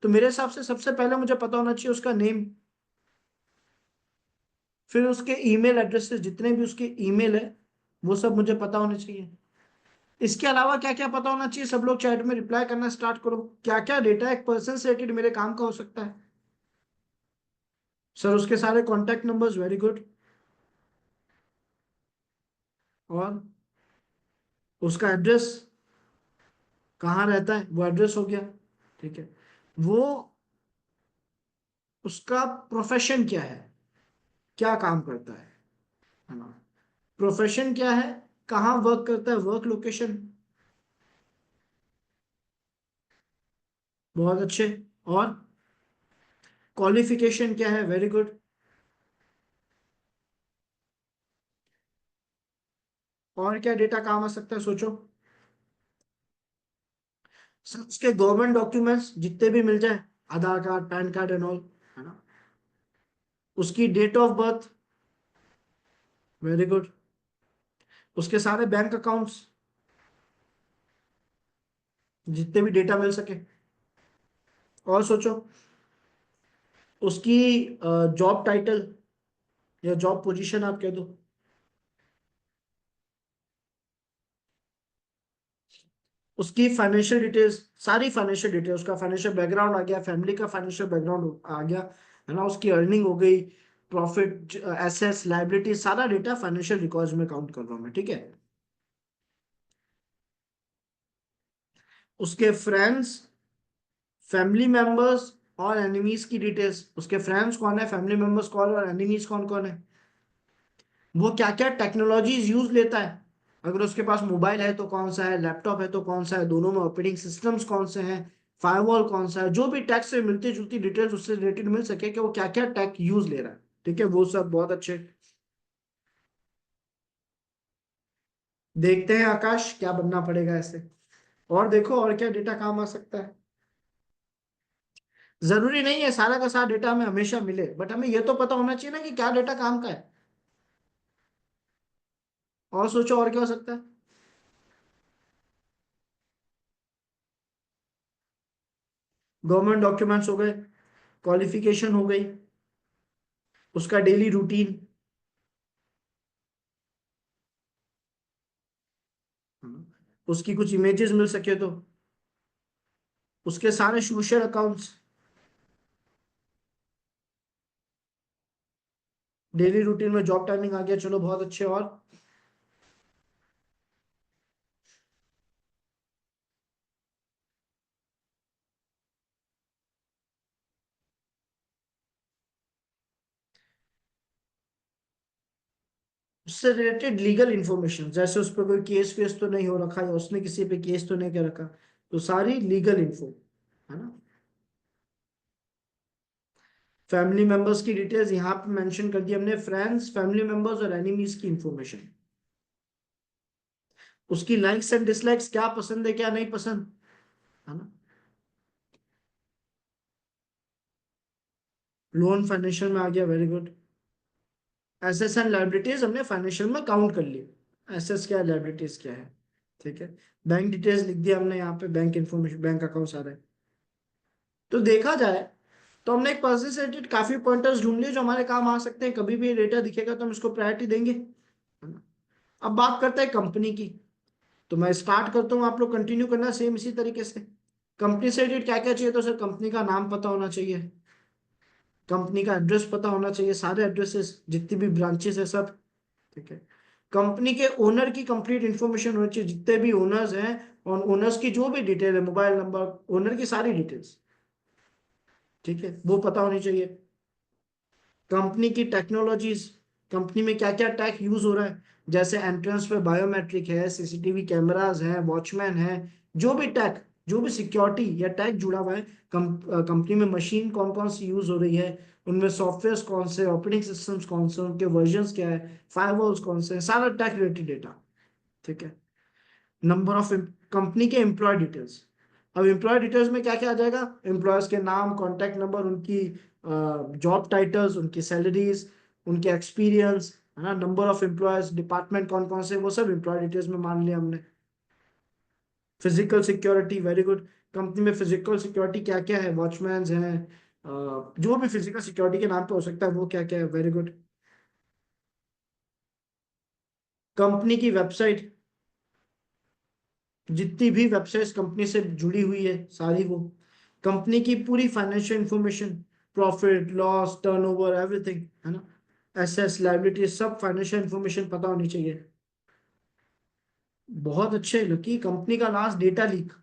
तो मेरे हिसाब से सबसे पहले मुझे पता होना चाहिए उसका नेम, फिर उसके ईमेल एड्रेसेस, जितने भी उसके ईमेल है वो सब मुझे पता होने चाहिए। इसके अलावा क्या क्या पता होना चाहिए, सब लोग चैट में रिप्लाई करना स्टार्ट करो। क्या क्या डेटा एक पर्सन से रिलेटेड मेरे काम का हो सकता है? सर उसके सारे कॉन्टैक्ट नंबर्स, वेरी गुड। और उसका एड्रेस, कहाँ रहता है वो एड्रेस हो गया, ठीक है। वो, उसका प्रोफेशन क्या है, क्या काम करता है ना, प्रोफेशन क्या है, कहाँ वर्क करता है, वर्क लोकेशन, बहुत अच्छे। और क्वालिफिकेशन क्या है, वेरी गुड। और क्या डेटा काम आ सकता है, सोचो। सर उसके गवर्नमेंट डॉक्यूमेंट्स जितने भी मिल जाए, Aadhaar card, PAN card and all, है ना। उसकी date of birth, very good. उसके सारे बैंक अकाउंट्स, जितने भी डेटा मिल सके। और सोचो, उसकी जॉब टाइटल या जॉब पोजीशन आप कह दो। उसकी फाइनेंशियल डिटेल्स, सारी फाइनेंशियल डिटेल्स, उसका फाइनेंशियल बैकग्राउंड आ गया, फैमिली का फाइनेंशियल बैकग्राउंड आ गया, है ना, उसकी अर्निंग हो गई, प्रॉफिट, एसेट्स, लाइबिलिटी, सारा डेटा फाइनेंशियल रिकॉर्ड्स में काउंट कर रहा हूं मैं, ठीक है। उसके फ्रेंड्स, फैमिली मेंबर्स और एनिमीज की डिटेल्स, उसके फ्रेंड्स कौन है, फैमिली मेंबर्स कौन है और एनिमीज कौन कौन है, वो क्या क्या टेक्नोलॉजीज यूज लेता है, अगर उसके पास मोबाइल है तो कौन सा है, लैपटॉप है तो कौन सा है, दोनों में ऑपरेटिंग सिस्टम्स कौन से हैं, फायरवॉल कौन सा है, जो भी टैग से मिलती जुलती डिटेल्स उससे रिलेटेड मिल सके कि वो क्या क्या टैग यूज ले रहा है, ठीक है, वो सब बहुत अच्छे। देखते हैं आकाश क्या बनना पड़ेगा ऐसे, और देखो और क्या डेटा काम आ सकता है। जरूरी नहीं है सारा का सारा डेटा हमें हमेशा मिले, बट हमें ये तो पता होना चाहिए ना कि क्या डेटा काम का है। और सोचो और क्या हो सकता है। गवर्नमेंट डॉक्यूमेंट्स हो गए, क्वालिफिकेशन हो गई, उसका डेली रूटीन, उसकी कुछ इमेजेस मिल सके तो, उसके सारे सोशल अकाउंट्स, डेली रूटीन में जॉब टाइमिंग आ गया, चलो बहुत अच्छे। और उससे रिलेटेड लीगल इंफॉर्मेशन, जैसे उस पर कोई केस वेस तो नहीं हो रखा या उसने किसी पे केस तो नहीं कर रखा, तो सारी लीगल इन्फो, है ना। फैमिली मेंबर्स की डिटेल्स यहाँ पे मेंशन कर दी हमने, फ्रेंड्स, फैमिली मेंबर्स और एनिमीज की इंफॉर्मेशन, उसकी लाइक्स एंड डिसलाइक्स, क्या पसंद है क्या नहीं पसंद, है ना। लोन फाइनेंशियल में आ गया, very good. Assets and liabilities हमने फाइनेंशियल में काउंट कर ली, एसेट्स क्या है, लाइबिलिटीज क्या है, ठीक है। बैंक डिटेल्स लिख दिया हमने यहाँ पे, बैंक इंफॉर्मेशन, बैंक अकाउंट सारा है। तो देखा जाए तो हमने एक पर्सन से रिलेटेड काफी पॉइंटर्स ढूंढ लिए जो हमारे काम आ सकते हैं, कभी भी डेटा दिखेगा तो हम इसको प्रायोरिटी देंगे, है ना। अब बात करते हैं कंपनी की, तो मैं स्टार्ट करता हूँ, आप लोग कंटिन्यू करना सेम इसी तरीके से। कंपनी से रिलेटेड क्या क्या चाहिए, तो सर कंपनी का नाम पता होना चाहिए, कंपनी का एड्रेस पता होना चाहिए, सारे एड्रेसेस जितनी भी ब्रांचेस है सब, ठीक है। कंपनी के ओनर की कंप्लीट इंफॉर्मेशन होनी चाहिए, जितने भी ओनर्स हैं, और ओनर्स की जो भी डिटेल है, मोबाइल नंबर, ओनर की सारी डिटेल्स, ठीक है, वो पता होनी चाहिए। कंपनी की टेक्नोलॉजीज, कंपनी में क्या क्या टेक यूज हो रहा है, जैसे एंट्रेंस पे बायोमेट्रिक है, सीसीटीवी कैमरास है, वॉचमैन है, जो भी टेक, जो भी सिक्योरिटी या टेक जुड़ा हुआ है, कंपनी में मशीन कौन कौन सी यूज हो रही है, उनमें सॉफ्टवेयर कौन से, ऑपरेटिंग सिस्टम्स कौन से, उनके वर्जन्स क्या है, फायरवॉल्स कौन से हैं, सारा टेक रिलेटेड डेटा, ठीक है। नंबर ऑफ, कंपनी के एम्प्लॉय डिटेल्स, अब एम्प्लॉय डिटेल्स में क्या क्या आ जाएगा, एम्प्लॉयज के नाम, कॉन्टैक्ट नंबर, उनकी जॉब टाइटल्स, उनकी सैलरीज, उनके एक्सपीरियंस, है ना, नंबर ऑफ एम्प्लॉयज, डिपार्टमेंट कौन कौन से, वो सब एम्प्लॉय डिटेल्स में मान लिया हमने। Physical security, very good, company में फिजिकल सिक्योरिटी क्या क्या है, वॉचमैन हैं, जो भी फिजिकल सिक्योरिटी के नाम पे हो सकता है वो क्या क्या है, वेरी गुड। कंपनी की वेबसाइट, जितनी भी वेबसाइट्स कंपनी से जुड़ी हुई है सारी वो, कंपनी की पूरी financial information, profit loss turnover everything, है ना, एसेट्स लायबिलिटी, सब फाइनेंशियल इंफॉर्मेशन पता होनी चाहिए। बहुत अच्छे लकी, कंपनी का लास्ट डेटा लीक,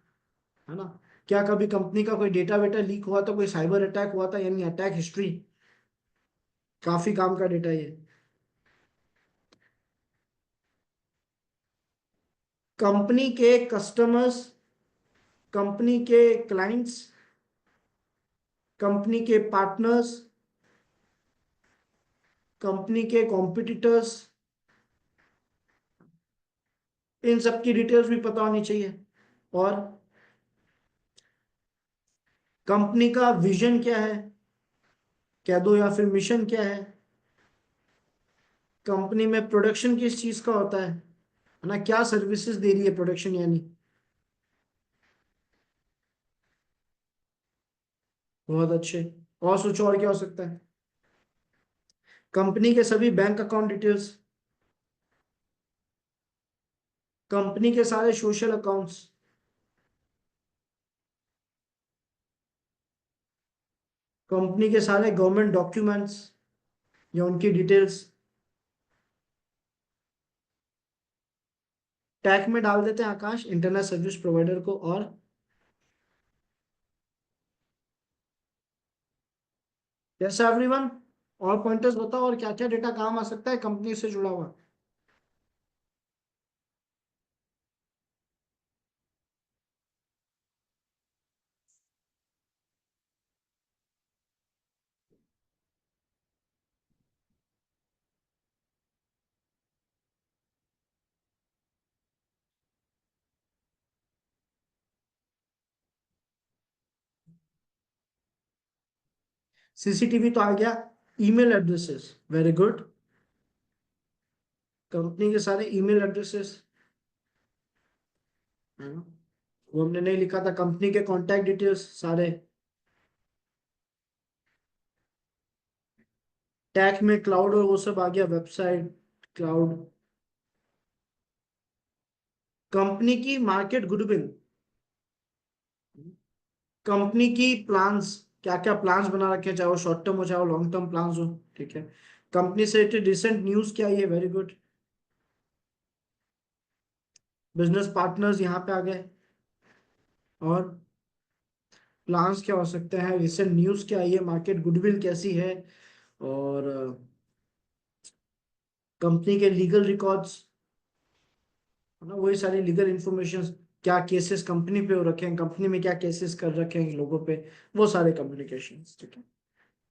है ना, क्या कभी कंपनी का कोई डेटा वेटा लीक हुआ था, कोई साइबर अटैक हुआ था, यानी अटैक हिस्ट्री, काफी काम का डेटा ये। कंपनी के कस्टमर्स, कंपनी के क्लाइंट्स, कंपनी के पार्टनर्स, कंपनी के कॉम्पिटिटर्स, इन सब की डिटेल्स भी पता होनी चाहिए। और कंपनी का विजन क्या है, कह दो, या फिर मिशन क्या है, कंपनी में प्रोडक्शन किस चीज का होता है ना, क्या सर्विसेज दे रही है प्रोडक्शन, यानी बहुत अच्छे। और सोचो और क्या हो सकता है, कंपनी के सभी बैंक अकाउंट डिटेल्स, कंपनी के सारे सोशल अकाउंट्स, कंपनी के सारे गवर्नमेंट डॉक्यूमेंट्स या उनकी डिटेल्स टैग में डाल देते हैं आकाश, इंटरनेट सर्विस प्रोवाइडर को। और कैसा एवरीवन, और पॉइंटर्स बताओ, और क्या क्या डेटा काम आ सकता है कंपनी से जुड़ा हुआ। सीसीटीवी तो आ गया। Email addresses, very good. Company के सारे ईमेल एड्रेसेस, है ना, वो हमने नहीं लिखा था। कंपनी के कॉन्टैक्ट डिटेल्स सारे। टैग में क्लाउड और वो सब आ गया, वेबसाइट, क्लाउड। कंपनी की मार्केट गुडविल, कंपनी की प्लान्स, क्या क्या प्लान्स बना रखे हैं, चाहे वो शॉर्ट टर्म हो चाहे वो लॉन्ग टर्म प्लान्स हो, ठीक है। कंपनी से रिलेटेड रिसेंट न्यूज क्या है, वेरी गुड। बिजनेस पार्टनर्स यहाँ पे आ गए। और प्लान्स क्या हो सकते हैं, रिसेंट न्यूज क्या है, मार्केट गुडविल कैसी है, और कंपनी के लीगल रिकॉर्ड्स, है ना, वही सारी लीगल इंफॉर्मेशन। क्या केसेस कंपनी पे हो रखे हैं, कंपनी में क्या केसेस कर रखे हैं लोगों पे, वो सारे कम्युनिकेशन, ठीक है।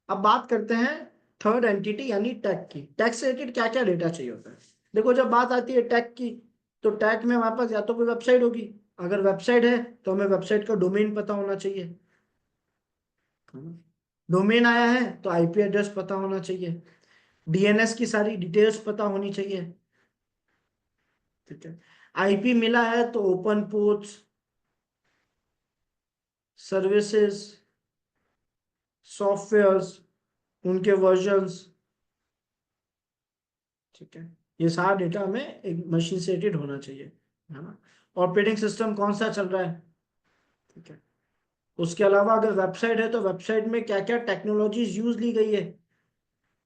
अब बात करते हैं थर्ड एंटिटी यानी टैग की। टैग से रिलेटेड क्या क्या डेटा चाहिए होता है। देखो, जब बात आती है टैग की, तो टैग में हमारे पास या तो कोई वेबसाइट होगी। अगर वेबसाइट है तो हमें वेबसाइट का डोमेन पता होना चाहिए। डोमेन आया है तो आईपी एड्रेस पता होना चाहिए। डीएनएस की सारी डिटेल्स पता होनी चाहिए, ठीक है। आईपी मिला है तो ओपन पोर्ट्स, सर्विसेज, सॉफ्टवेयर्स, उनके वर्जन्स, ठीक है। ये सारा डेटा हमें एक मशीन से रिलेटेड होना चाहिए, है ना। ऑपरेटिंग सिस्टम कौन सा चल रहा है, ठीक है। उसके अलावा अगर वेबसाइट है तो वेबसाइट में क्या क्या टेक्नोलॉजीज यूज ली गई है,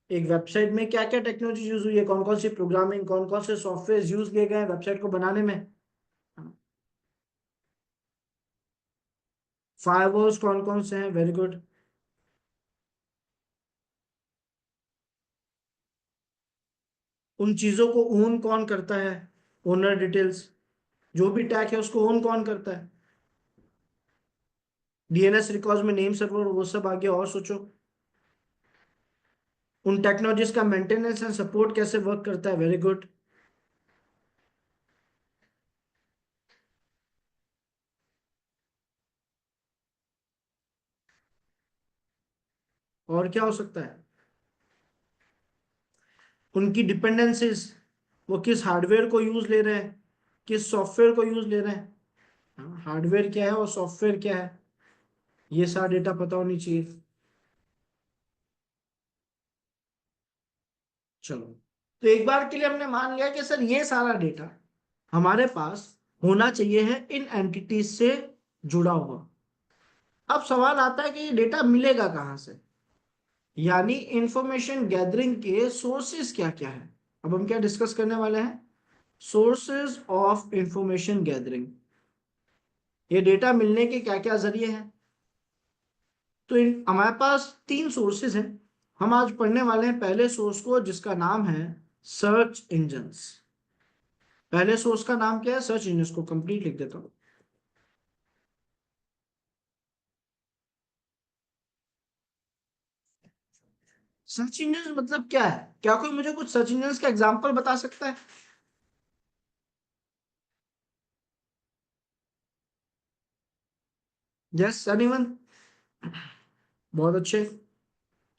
एक वेबसाइट में क्या क्या टेक्नोलॉजी यूज हुई है, कौन कौन सी प्रोग्रामिंग, कौन कौन से सॉफ्टवेयर यूज किए गए हैं वेबसाइट को बनाने में। फायरवॉल्स कौन कौन से हैं, वेरी गुड। उन चीजों को ओन कौन करता है, ओनर डिटेल्स, जो भी टैग है उसको ओन कौन करता है। डीएनएस रिकॉर्ड्स में नेम सर्वर वो सब आ गया। और सोचो, उन टेक्नोलॉजीज का मेंटेनेंस एंड सपोर्ट कैसे वर्क करता है, वेरी गुड। और क्या हो सकता है, उनकी डिपेंडेंसीज, वो किस हार्डवेयर को यूज ले रहे हैं, किस सॉफ्टवेयर को यूज ले रहे हैं, हार्डवेयर क्या है और सॉफ्टवेयर क्या है, ये सारा डेटा पता होनी चाहिए। चलो, तो एक बार के लिए हमने मान लिया कि सर ये सारा डेटा हमारे पास होना चाहिए है इन एंटिटीज से जुड़ा हुआ। अब सवाल आता है कि ये डेटा मिलेगा कहाँ से, यानी इंफॉर्मेशन गैदरिंग के सोर्सेज क्या क्या है। अब हम क्या डिस्कस करने वाले हैं, सोर्सेज ऑफ इंफॉर्मेशन गैदरिंग। ये डेटा मिलने के क्या क्या जरिए हैं। तो हमारे पास तीन सोर्सेज हैं। हम आज पढ़ने वाले हैं पहले सोर्स को, जिसका नाम है सर्च इंजन्स। पहले सोर्स का नाम क्या है, सर्च इंजन्स, को कंप्लीट लिख देता हूं। सर्च इंजन मतलब क्या है, क्या कोई मुझे कुछ सर्च इंजन का एग्जांपल बता सकता है। यस एनीवन, बहुत अच्छे।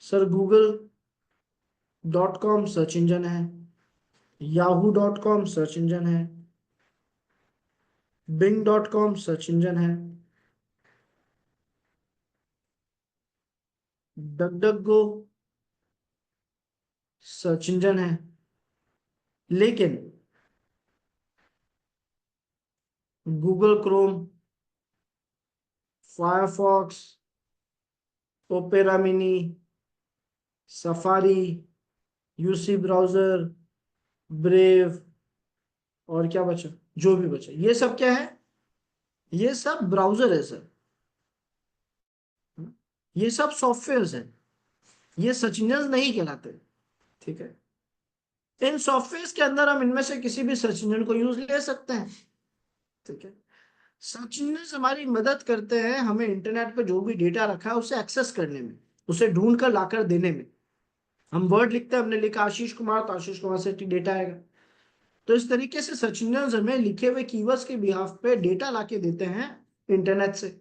सर गूगल.com सर्च इंजन है, yahoo.com सर्च इंजन है, bing.com सर्च इंजन है, डक सर्च इंजन है। लेकिन Google Chrome, Firefox, opera mini, safari, UC browser, brave, और क्या बचा, जो भी बचा, ये सब क्या है, ये सब ब्राउजर है सर। ये सब सॉफ्टवेयर है, ये सर्च इंजन नहीं कहलाते। ठीक है, इन सॉफ्टवेयर के अंदर हम इनमें से किसी भी सर्च इंजन को यूज ले सकते हैं। ठीक है, सर्च इंजन हमारी मदद करते हैं हमें इंटरनेट पे जो भी डेटा रखा है उसे एक्सेस करने में, उसे ढूंढ कर लाकर देने में। हम वर्ड लिखते हैं, हमने लिखा आशीष कुमार, तो आशीष कुमार से डेटा आएगा। तो इस तरीके से सर्च इंजन हमें लिखे हुए कीवर्ड्स के बिहाफ पे डेटा लाके देते हैं इंटरनेट से।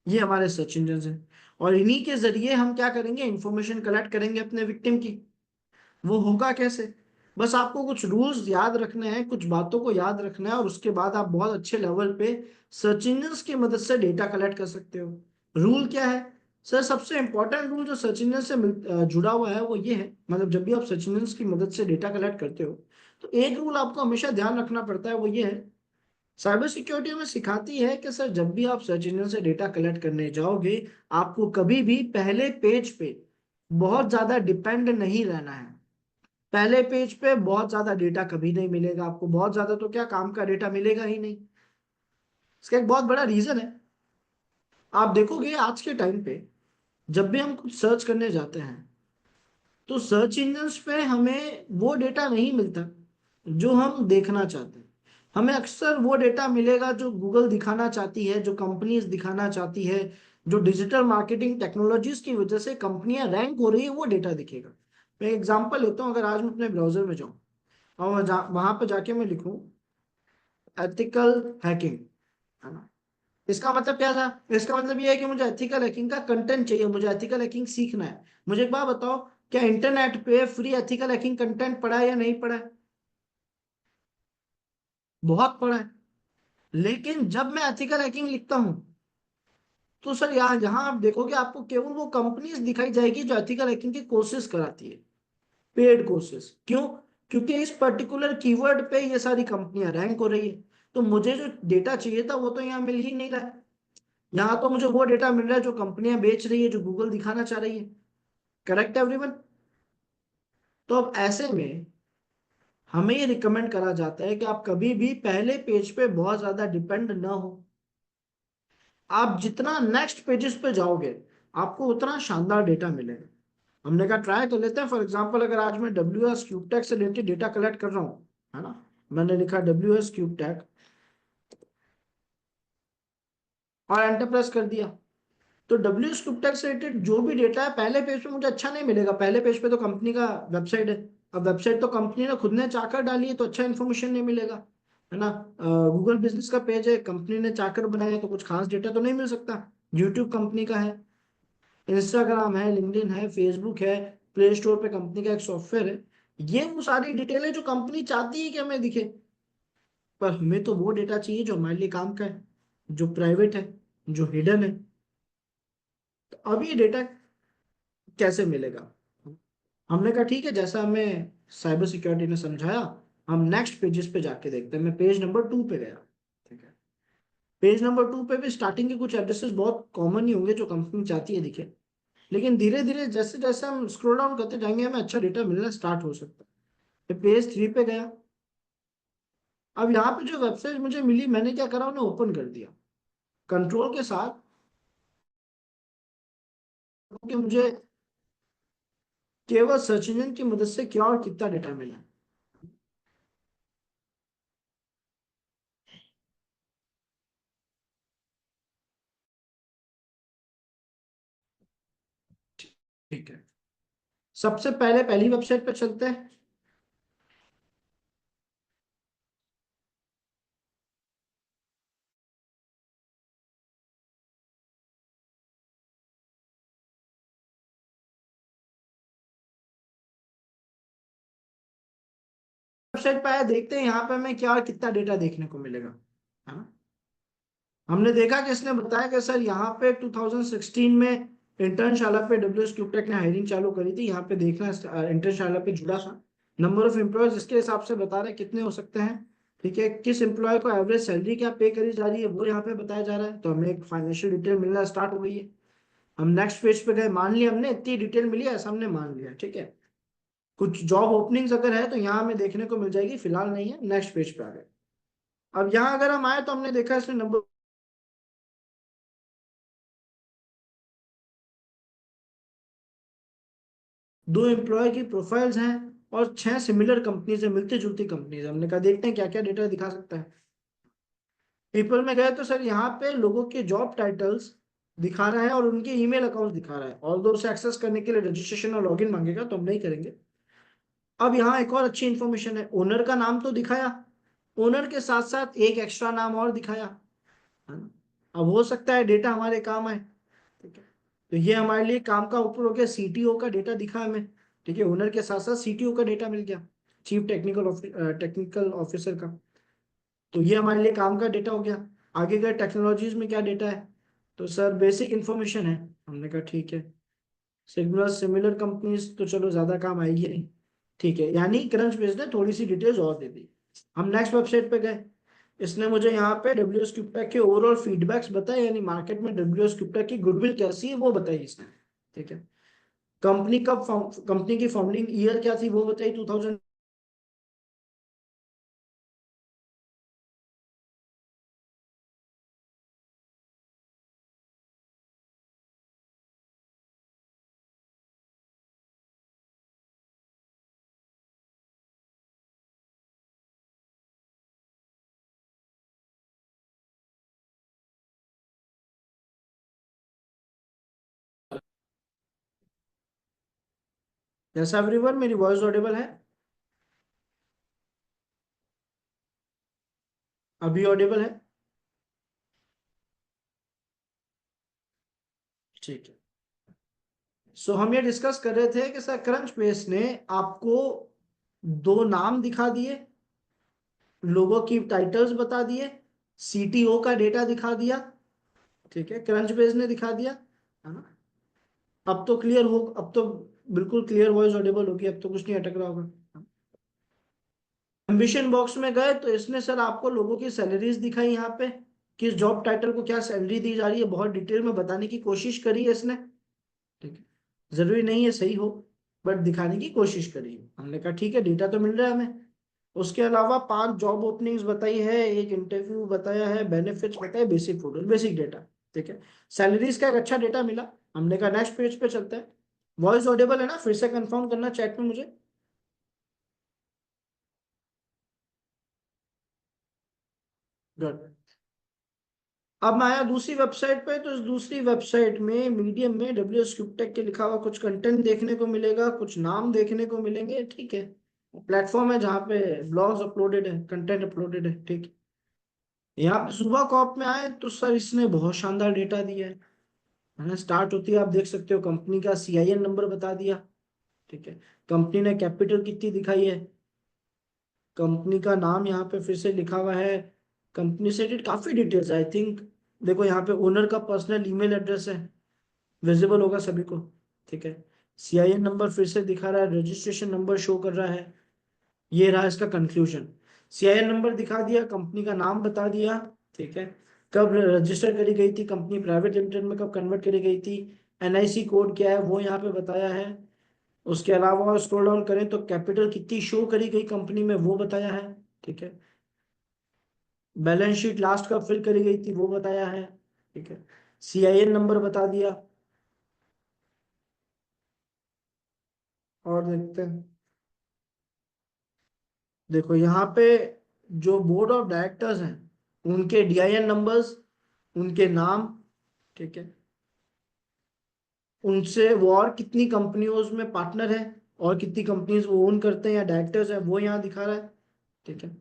ये हमारे सर्च इंजन हैं, और इन्हीं के जरिए हम क्या करेंगे, इंफॉर्मेशन कलेक्ट करेंगे अपने विक्टिम की। वो होगा कैसे, बस आपको कुछ रूल्स याद रखने हैं, कुछ बातों को याद रखना है, और उसके बाद आप बहुत अच्छे लेवल पे सर्च इंजन की मदद से डेटा कलेक्ट कर सकते हो। रूल क्या है सर, सबसे इंपॉर्टेंट रूल जो सर्च इंजन से जुड़ा हुआ है वो ये है, मतलब जब भी आप सर्च इंजन की मदद से डेटा कलेक्ट करते हो तो एक रूल आपको हमेशा ध्यान रखना पड़ता है, वो ये है, साइबर सिक्योरिटी हमें सिखाती है कि सर जब भी आप सर्च इंजन से डेटा कलेक्ट करने जाओगे, आपको कभी भी पहले पेज पे बहुत ज्यादा डिपेंड नहीं रहना है। पहले पेज पे बहुत ज्यादा डेटा कभी नहीं मिलेगा आपको, बहुत ज्यादा तो क्या, काम का डेटा मिलेगा ही नहीं। इसका एक बहुत बड़ा रीजन है, आप देखोगे आज के टाइम पे जब भी हम कुछ सर्च करने जाते हैं तो सर्च इंजन्स पे हमें वो डेटा नहीं मिलता जो हम देखना चाहते हैं। हमें अक्सर वो डेटा मिलेगा जो गूगल दिखाना चाहती है, जो कंपनीज दिखाना चाहती है, जो डिजिटल मार्केटिंग टेक्नोलॉजीज की वजह से कंपनियां रैंक हो रही है, वो डेटा दिखेगा। मैं एग्जांपल लेता हूँ, अगर आज मैं अपने ब्राउजर में जाऊँ और वहां पर जाके मैं लिखूं एथिकल हैकिंग, है ना, इसका मतलब क्या था, इसका मतलब ये है कि मुझे एथिकल हैकिंग का कंटेंट चाहिए, मुझे एथिकल हैकिंग सीखना है। मुझे एक बात बताओ, क्या इंटरनेट पे फ्री एथिकल हैकिंग कंटेंट पड़ा है या नहीं पड़ा है? बहुत पड़ा है। लेकिन जब मैं एथिकल हैकिंग लिखता हूं तो सर यहाँ यहाँ आप देखोगे आपको केवल वो कंपनीज दिखाई जाएगी जो एथिकल हैकिंग की कोशिश कराती है, पेड कोर्सेज। क्यों? क्योंकि इस पर्टिकुलर कीवर्ड पे ये सारी कंपनियां रैंक हो रही है। तो मुझे जो डेटा चाहिए था वो तो यहाँ मिल ही नहीं रहा है। यहाँ तो मुझे वो डेटा मिल रहा है जो कंपनियां बेच रही है, जो गूगल दिखाना चाह रही है। Correct everyone? तो अब ऐसे में हमें ये रिकमेंड करा जाता है कि आप कभी भी पहले पेज पे बहुत ज्यादा डिपेंड ना हो। आप जितना नेक्स्ट पेजेस पे जाओगे आपको उतना शानदार डेटा मिलेगा। हमने कहा ट्राई कर लेते हैं, फॉर एग्जांपल अगर आज मैं डब्ल्यू एस क्यूब टैग से रिलेटेड डेटा कलेक्ट कर रहा हूँ, है ना, मैंने लिखा डब्ल्यू एस क्यूब टैग और एंटर प्रेस कर दिया, तो डब्ल्यू एस क्यूब टैग से रिलेटेड जो भी डेटा है पहले पेज पे मुझे अच्छा नहीं मिलेगा। पहले पेज पे तो कंपनी का वेबसाइट है, अब वेबसाइट तो कंपनी ने खुद ने चाकर डाली है तो अच्छा इन्फॉर्मेशन नहीं मिलेगा, है ना। गूगल बिजनेस का पेज है, कंपनी ने चाकर बनाया है तो कुछ खास डेटा तो नहीं मिल सकता। यूट्यूब कंपनी का है, इंस्टाग्राम है, लिंक्डइन है, फेसबुक है, प्ले स्टोर पे कंपनी का एक सॉफ्टवेयर है। ये वो सारी डिटेल है जो कंपनी चाहती है कि हमें दिखे, पर हमें तो वो डेटा चाहिए जो हमारे लिए काम का है, जो प्राइवेट है, जो हिडन है। तो अब ये डेटा कैसे मिलेगा? हमने कहा ठीक है, जैसा हमें साइबर सिक्योरिटी ने समझाया, हम नेक्स्ट पेजेस पे जाके देखते हैं। मैं पेज नंबर 2 पे गया। ठीक है, पेज नंबर 2 पे भी स्टार्टिंग के कुछ एड्रेसेस बहुत कॉमन ही होंगे जो कंपनी चाहती है दिखे, लेकिन धीरे धीरे जैसे जैसे हम स्क्रॉल डाउन करते जाएंगे हमें अच्छा डेटा मिलना स्टार्ट हो सकता है। फिर पेज 3 पे गया। अब यहाँ पे जो वेबसाइट मुझे मिली, मैंने क्या करा, उन्हें ओपन कर दिया कंट्रोल के साथ, कि मुझे केवल सर्च इंजन की मदद से क्या और कितना डेटा मिला। ठीक है, सबसे पहले पहली वेबसाइट पे चलते हैं। वेबसाइट पे आया, देखते हैं यहाँ पे हमें क्या और कितना डेटा देखने को मिलेगा, है ना। हमने देखा कि इसने बताया कि सर यहाँ पे 2016 में इंटर्नशाला पे डब्ल्यूएस क्यूबटेक ने हायरिंग चालू करी थी। यहाँ पे देखना इंटर्नशाला पे जुड़ा था नंबर ऑफ एम्प्लॉयज, इसके हिसाब से बता रहे हैं कितने हो सकते हैं। ठीक है, किस एम्प्लॉय को एवरेज सैलरी क्या पे करी जा रही है वो यहाँ पे बताया जा रहा है, तो हमें एक फाइनेंशियल डिटेल मिलना स्टार्ट हो गई है। हम नेक्स्ट पेज पे गए, मान लिया हमने इतनी डिटेल मिली, ऐसा हमने मान लिया, ठीक है। कुछ जॉब ओपनिंग्स अगर है तो यहाँ हमें देखने को मिल जाएगी, फिलहाल नहीं है, नेक्स्ट पेज पे आ गए। अब यहाँ अगर हम आए तो हमने देखा इसमें नंबर 2 एम्प्लॉय की प्रोफाइल्स हैं और 6 सिमिलर कंपनीज है, मिलती जुलती कंपनीज है। हमने कहा देखते हैं क्या क्या डेटा दिखा सकता है। पीपल में गए तो सर यहाँ पे लोगों के जॉब टाइटल्स दिखा रहा है और उनके ईमेल अकाउंट दिखा रहा है। और दो उसे एक्सेस करने के लिए रजिस्ट्रेशन और लॉगिन मांगेगा, तो हम नहीं करेंगे। अब यहाँ एक और अच्छी इंफॉर्मेशन है, ओनर का नाम तो दिखाया, ओनर के साथ साथ एक एक्स्ट्रा नाम और दिखाया, है ना। अब हो सकता है डेटा हमारे काम आए, ठीक है। तो ये हमारे लिए काम का ऊपर हो गया, सीटीओ का डेटा दिखा हमें, ठीक है। ओनर के साथ साथ सीटीओ का डेटा मिल गया, चीफ टेक्निकल ऑफिसर का। तो ये हमारे लिए काम का डेटा हो गया। आगे गए टेक्नोलॉजीज में क्या डेटा है, तो सर बेसिक इंफॉर्मेशन है। हमने कहा ठीक है, सिमिलर सिमिलर कंपनीज तो चलो ज्यादा काम आएगी नहीं, ठीक है। यानी क्रंच बेस ने थोड़ी सी डिटेल्स और दे दी। हम नेक्स्ट वेबसाइट पे गए, इसने मुझे यहाँ पे डब्ल्यूएस क्रिप्टा के ओवरऑल फीडबैक्स बताए, यानी मार्केट में डब्ल्यूएस क्रिप्टा की गुडविल कैसी है वो बताई इसने, ठीक है। कंपनी की फाउंडिंग ईयर क्या थी वो बताई, 2000। जैसा एवरीवन, मेरी वॉइस ऑडिबल है? अभी ऑडिबल है? ठीक है। सो हम ये डिस्कस कर रहे थे कि सर क्रंच बेस ने आपको दो नाम दिखा दिए, लोगों की टाइटल्स बता दिए, सीटीओ का डेटा दिखा दिया, ठीक है, क्रंच बेस ने दिखा दिया, है ना। अब तो क्लियर हो, अब तो बिल्कुल क्लियर वॉइस ऑडिबल होगी, अब तो कुछ नहीं अटक रहा होगा। एम्बिशन बॉक्स में गए तो इसने सर आपको लोगों की सैलरीज दिखाई, यहाँ पे किस जॉब टाइटल को क्या सैलरी दी जा रही है, बहुत डिटेल में बताने की कोशिश करी है इसने, ठीक है। जरूरी नहीं है सही हो, बट दिखाने की कोशिश करी है। हमने कहा ठीक है, डेटा तो मिल रहा है हमें। उसके अलावा 5 जॉब ओपनिंग्स बताई है, एक इंटरव्यू बताया है, बेनिफिट्स बताए, बेसिक फोटो, बेसिक डेटा, ठीक है। सैलरीज का एक अच्छा डेटा मिला। हमने कहा नेक्स्ट पेज पे चलते हैं। वॉइस ऑडिबल है ना, फिर से कंफर्म करना चैट में मुझे। गुड। अब मैं आया दूसरी वेबसाइट पे, तो इस दूसरी वेबसाइट में मीडियम में डब्ल्यू एस क्यूबटेक के लिखा हुआ कुछ कंटेंट देखने को मिलेगा, कुछ नाम देखने को मिलेंगे, ठीक है। प्लेटफॉर्म है जहाँ पे ब्लॉग्स अपलोडेड है, कंटेंट अपलोडेड है, ठीक है। यहाँ पे सुबह कॉप में आए तो सर इसने बहुत शानदार डेटा दिया है ना। स्टार्ट होती है, आप देख सकते हो, कंपनी का सीआईएन नंबर बता दिया, ठीक है। कंपनी ने कैपिटल कितनी दिखाई है, कंपनी का नाम यहाँ पे फिर से लिखा हुआ है, कंपनी से काफी डिटेल्स आई थिंक। देखो यहाँ पे ओनर का पर्सनल ईमेल एड्रेस है, विजिबल होगा सभी को, ठीक है। सीआईएन नंबर फिर से दिखा रहा है, रजिस्ट्रेशन नंबर शो कर रहा है। ये रहा इसका कंक्लूजन। सीआईएन नंबर दिखा दिया, कंपनी का नाम बता दिया, ठीक है। कब रजिस्टर करी गई थी कंपनी, प्राइवेट लिमिटेड में कब कन्वर्ट करी गई थी, एनआईसी कोड क्या है वो यहाँ पे बताया है। उसके अलावा स्क्रॉल डाउन करें तो कैपिटल कितनी शो करी गई कंपनी में वो बताया है, ठीक है। बैलेंस शीट लास्ट कब फिल करी गई थी वो बताया है, ठीक है। सीआईएन नंबर बता दिया। और देखते हैं, देखो यहाँ पे जो बोर्ड ऑफ डायरेक्टर्स हैं उनके डीआईएन नंबर्स, उनके नाम, ठीक है। उनसे वो और कितनी कंपनियों में पार्टनर है, और कितनी कंपनीज वो ओन करते हैं या डायरेक्टर्स है वो यहाँ दिखा रहा है, ठीक है।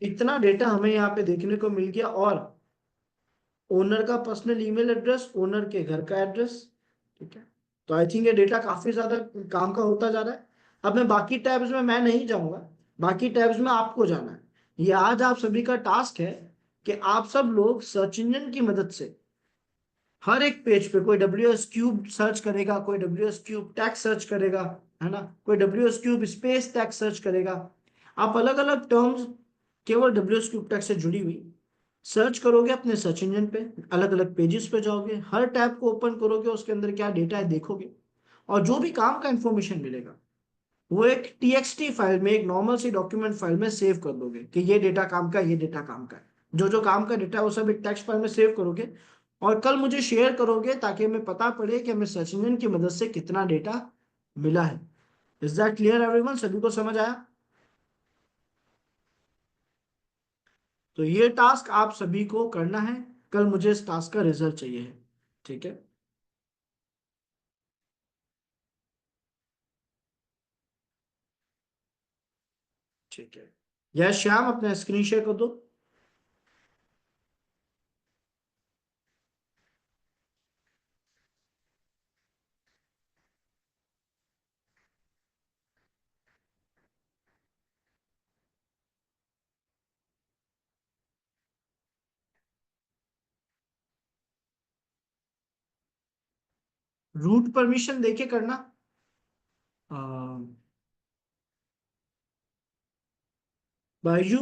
इतना डेटा हमें यहाँ पे देखने को मिल गया। और ओनर का पर्सनल ईमेल एड्रेस, ओनर के घर का एड्रेस, ठीक है। तो आई थिंक ये डेटा काफी ज्यादा काम का होता जा रहा है। अब मैं बाकी टैब्स में मैं नहीं जाऊंगा, बाकी टैब्स में आपको जाना है। ये आज आप सभी का टास्क है कि आप सब लोग सर्च इंजन की मदद से हर एक पेज पे, कोई डब्ल्यू एस क्यूब सर्च करेगा, कोई W S cube tag search करेगा, है ना, कोई W S cube space tag search करेगा। आप अलग अलग टर्म्स केवल डब्ल्यू एस क्यूब टैग से जुड़ी हुई सर्च करोगे अपने सर्च इंजन पे, अलग अलग पेजेस पे जाओगे, हर टैब को ओपन करोगे, उसके अंदर क्या डेटा है देखोगे, और जो भी काम का इंफॉर्मेशन मिलेगा वो एक टीएक्सटी फाइल में, एक नॉर्मल सी डॉक्यूमेंट फाइल में सेव कर दोगे कि ये डेटा काम का है, ये डेटा काम का है। जो जो काम का डेटा है वो सब एक टेक्स्ट फाइल में सेव करोगे, और कल मुझे शेयर करोगे ताकि हमें पता पड़े कि हमें सर्च इंजन की मदद से कितना डेटा मिला है। Is that clear everyone? सभी को समझ आया? तो ये टास्क आप सभी को करना है, कल मुझे इस टास्क का रिजल्ट चाहिए है। ठीक है? ठीक है। यह श्याम अपना स्क्रीन शेयर कर दो। रूट परमिशन देके करना। बायजू,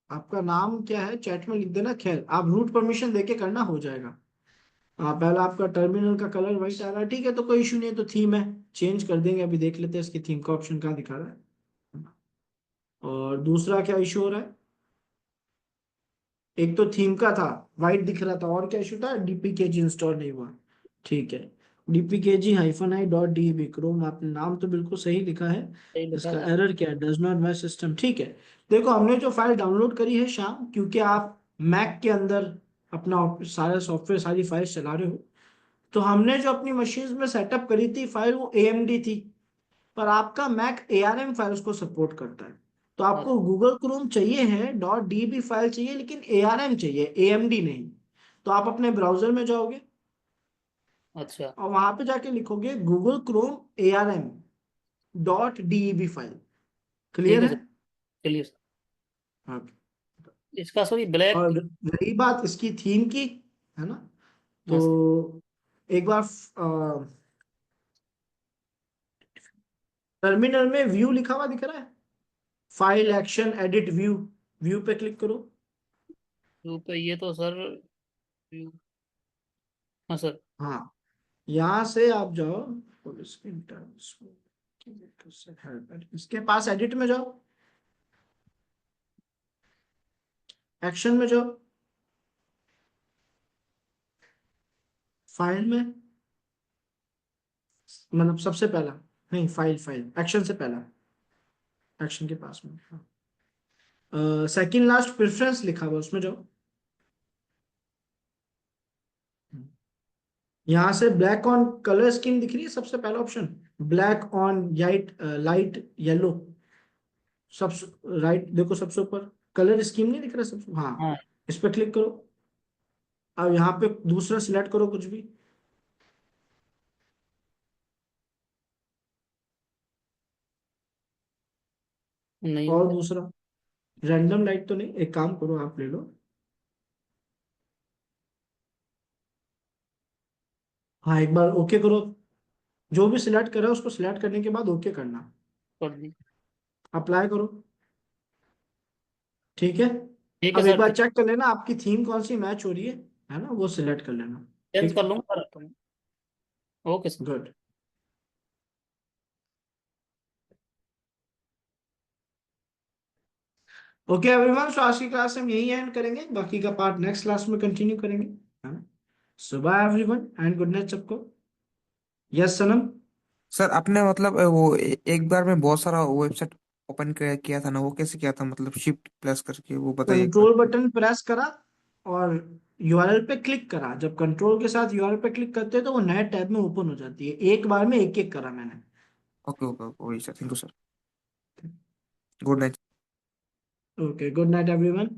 आपका नाम क्या है चैट में लिख देना, खैर आप रूट परमिशन देके करना, हो जाएगा। पहले आपका टर्मिनल का कलर वाइट आ रहा है, ठीक है, तो कोई इशू नहीं है, तो थीम है, चेंज कर देंगे। अभी देख लेते हैं इसकी थीम का ऑप्शन कहाँ दिखा रहा है। और दूसरा क्या इशू हो रहा है? एक तो थीम का था, वाइट दिख रहा था, और क्या इशू था? डीपीकेजी इंस्टॉल नहीं हुआ। ठीक है। dpkg-i.deb क्रोम, आपने नाम तो बिल्कुल सही लिखा है। सही लिखा इसका है। एरर क्या है? Does not match system. ठीक है। देखो हमने जो फाइल डाउनलोड करी है शाम, क्योंकि आप मैक के अंदर अपना सारा सॉफ्टवेयर, सारी फाइल चला रहे हो, तो हमने जो अपनी मशीन में सेटअप करी थी फाइल, वो AMD थी। पर आपका मैक ARM फाइल्स को सपोर्ट करता है, तो आपको गूगल क्रोम चाहिए है, .db फाइल चाहिए, लेकिन ARM चाहिए, AMD नहीं। तो आप अपने ब्राउजर में जाओगे अच्छा। और वहां पे जाके लिखोगे गूगल क्रोम ARM.deb फाइल। ठीक क्लियर है है? सर। चलिए सर। हाँ। इसका सर ब्लैक। और रही बात इसकी थीम की, है ना, हाँ सर। तो एक बार टर्मिनल में व्यू लिखा हुआ दिख रहा है, file action edit view, view पे क्लिक करो। व्यू पे ये तो सर। व्यू। हाँ सर। हाँ, यहाँ से आप जाओ, फुल स्क्रीन इसके पास एडिट में जाओ, एक्शन में जाओ, फाइल में, मतलब सबसे पहला, नहीं, फाइल फाइल एक्शन से पहला, एक्शन के पास में, सेकंड लास्ट प्रेफरेंस लिखा हुआ, उसमें जाओ। यहाँ से ब्लैक ऑन कलर स्कीम दिख रही है, सबसे पहला option, black on light yellow, सब राइट देखो, सबसे ऊपर कलर स्कीम नहीं दिख रहा सबसे? हाँ, हाँ। इस पर क्लिक करो। अब यहाँ पे दूसरा सिलेक्ट करो कुछ भी, नहीं हो और रहा। दूसरा, रैंडम लाइट तो नहीं, एक काम करो आप ले लो, हाँ एक बार ओके करो, जो भी सिलेक्ट करा उसको सिलेक्ट करने के बाद ओके करना, कर दी। अप्लाई करो। ठीक है। ठीक है अब एक सर। बार ठीक। चेक कर लेना आपकी थीम कौन सी मैच हो रही है ना, वो सिलेक्ट कर लेना। चेंज ठीक कर है। लूंगा सर तुम। Okay sir. Good. Okay everyone, so आज की क्लास हम यही एंड करेंगे, बाकी का पार्ट नेक्स्ट क्लास में कंटिन्यू करेंगे, है ना। So bye everyone and good night सबको। यस सनम। सर आपने मतलब वो एक बार में बहुत सारा वेबसाइट ओपन किया था ना, वो कैसे किया था? मतलब शिफ्ट प्लस करके, वो बताइए एक कंट्रोल बार। बटन प्रेस करा और URL पे क्लिक करा, जब कंट्रोल के साथ URL पे क्लिक करते हैं तो वो नए टैब में ओपन हो जाती है, एक बार में एक एक करा मैंने। ओके ओके ओके, वही sir, thank you sir. Good night. Okay, good night everyone.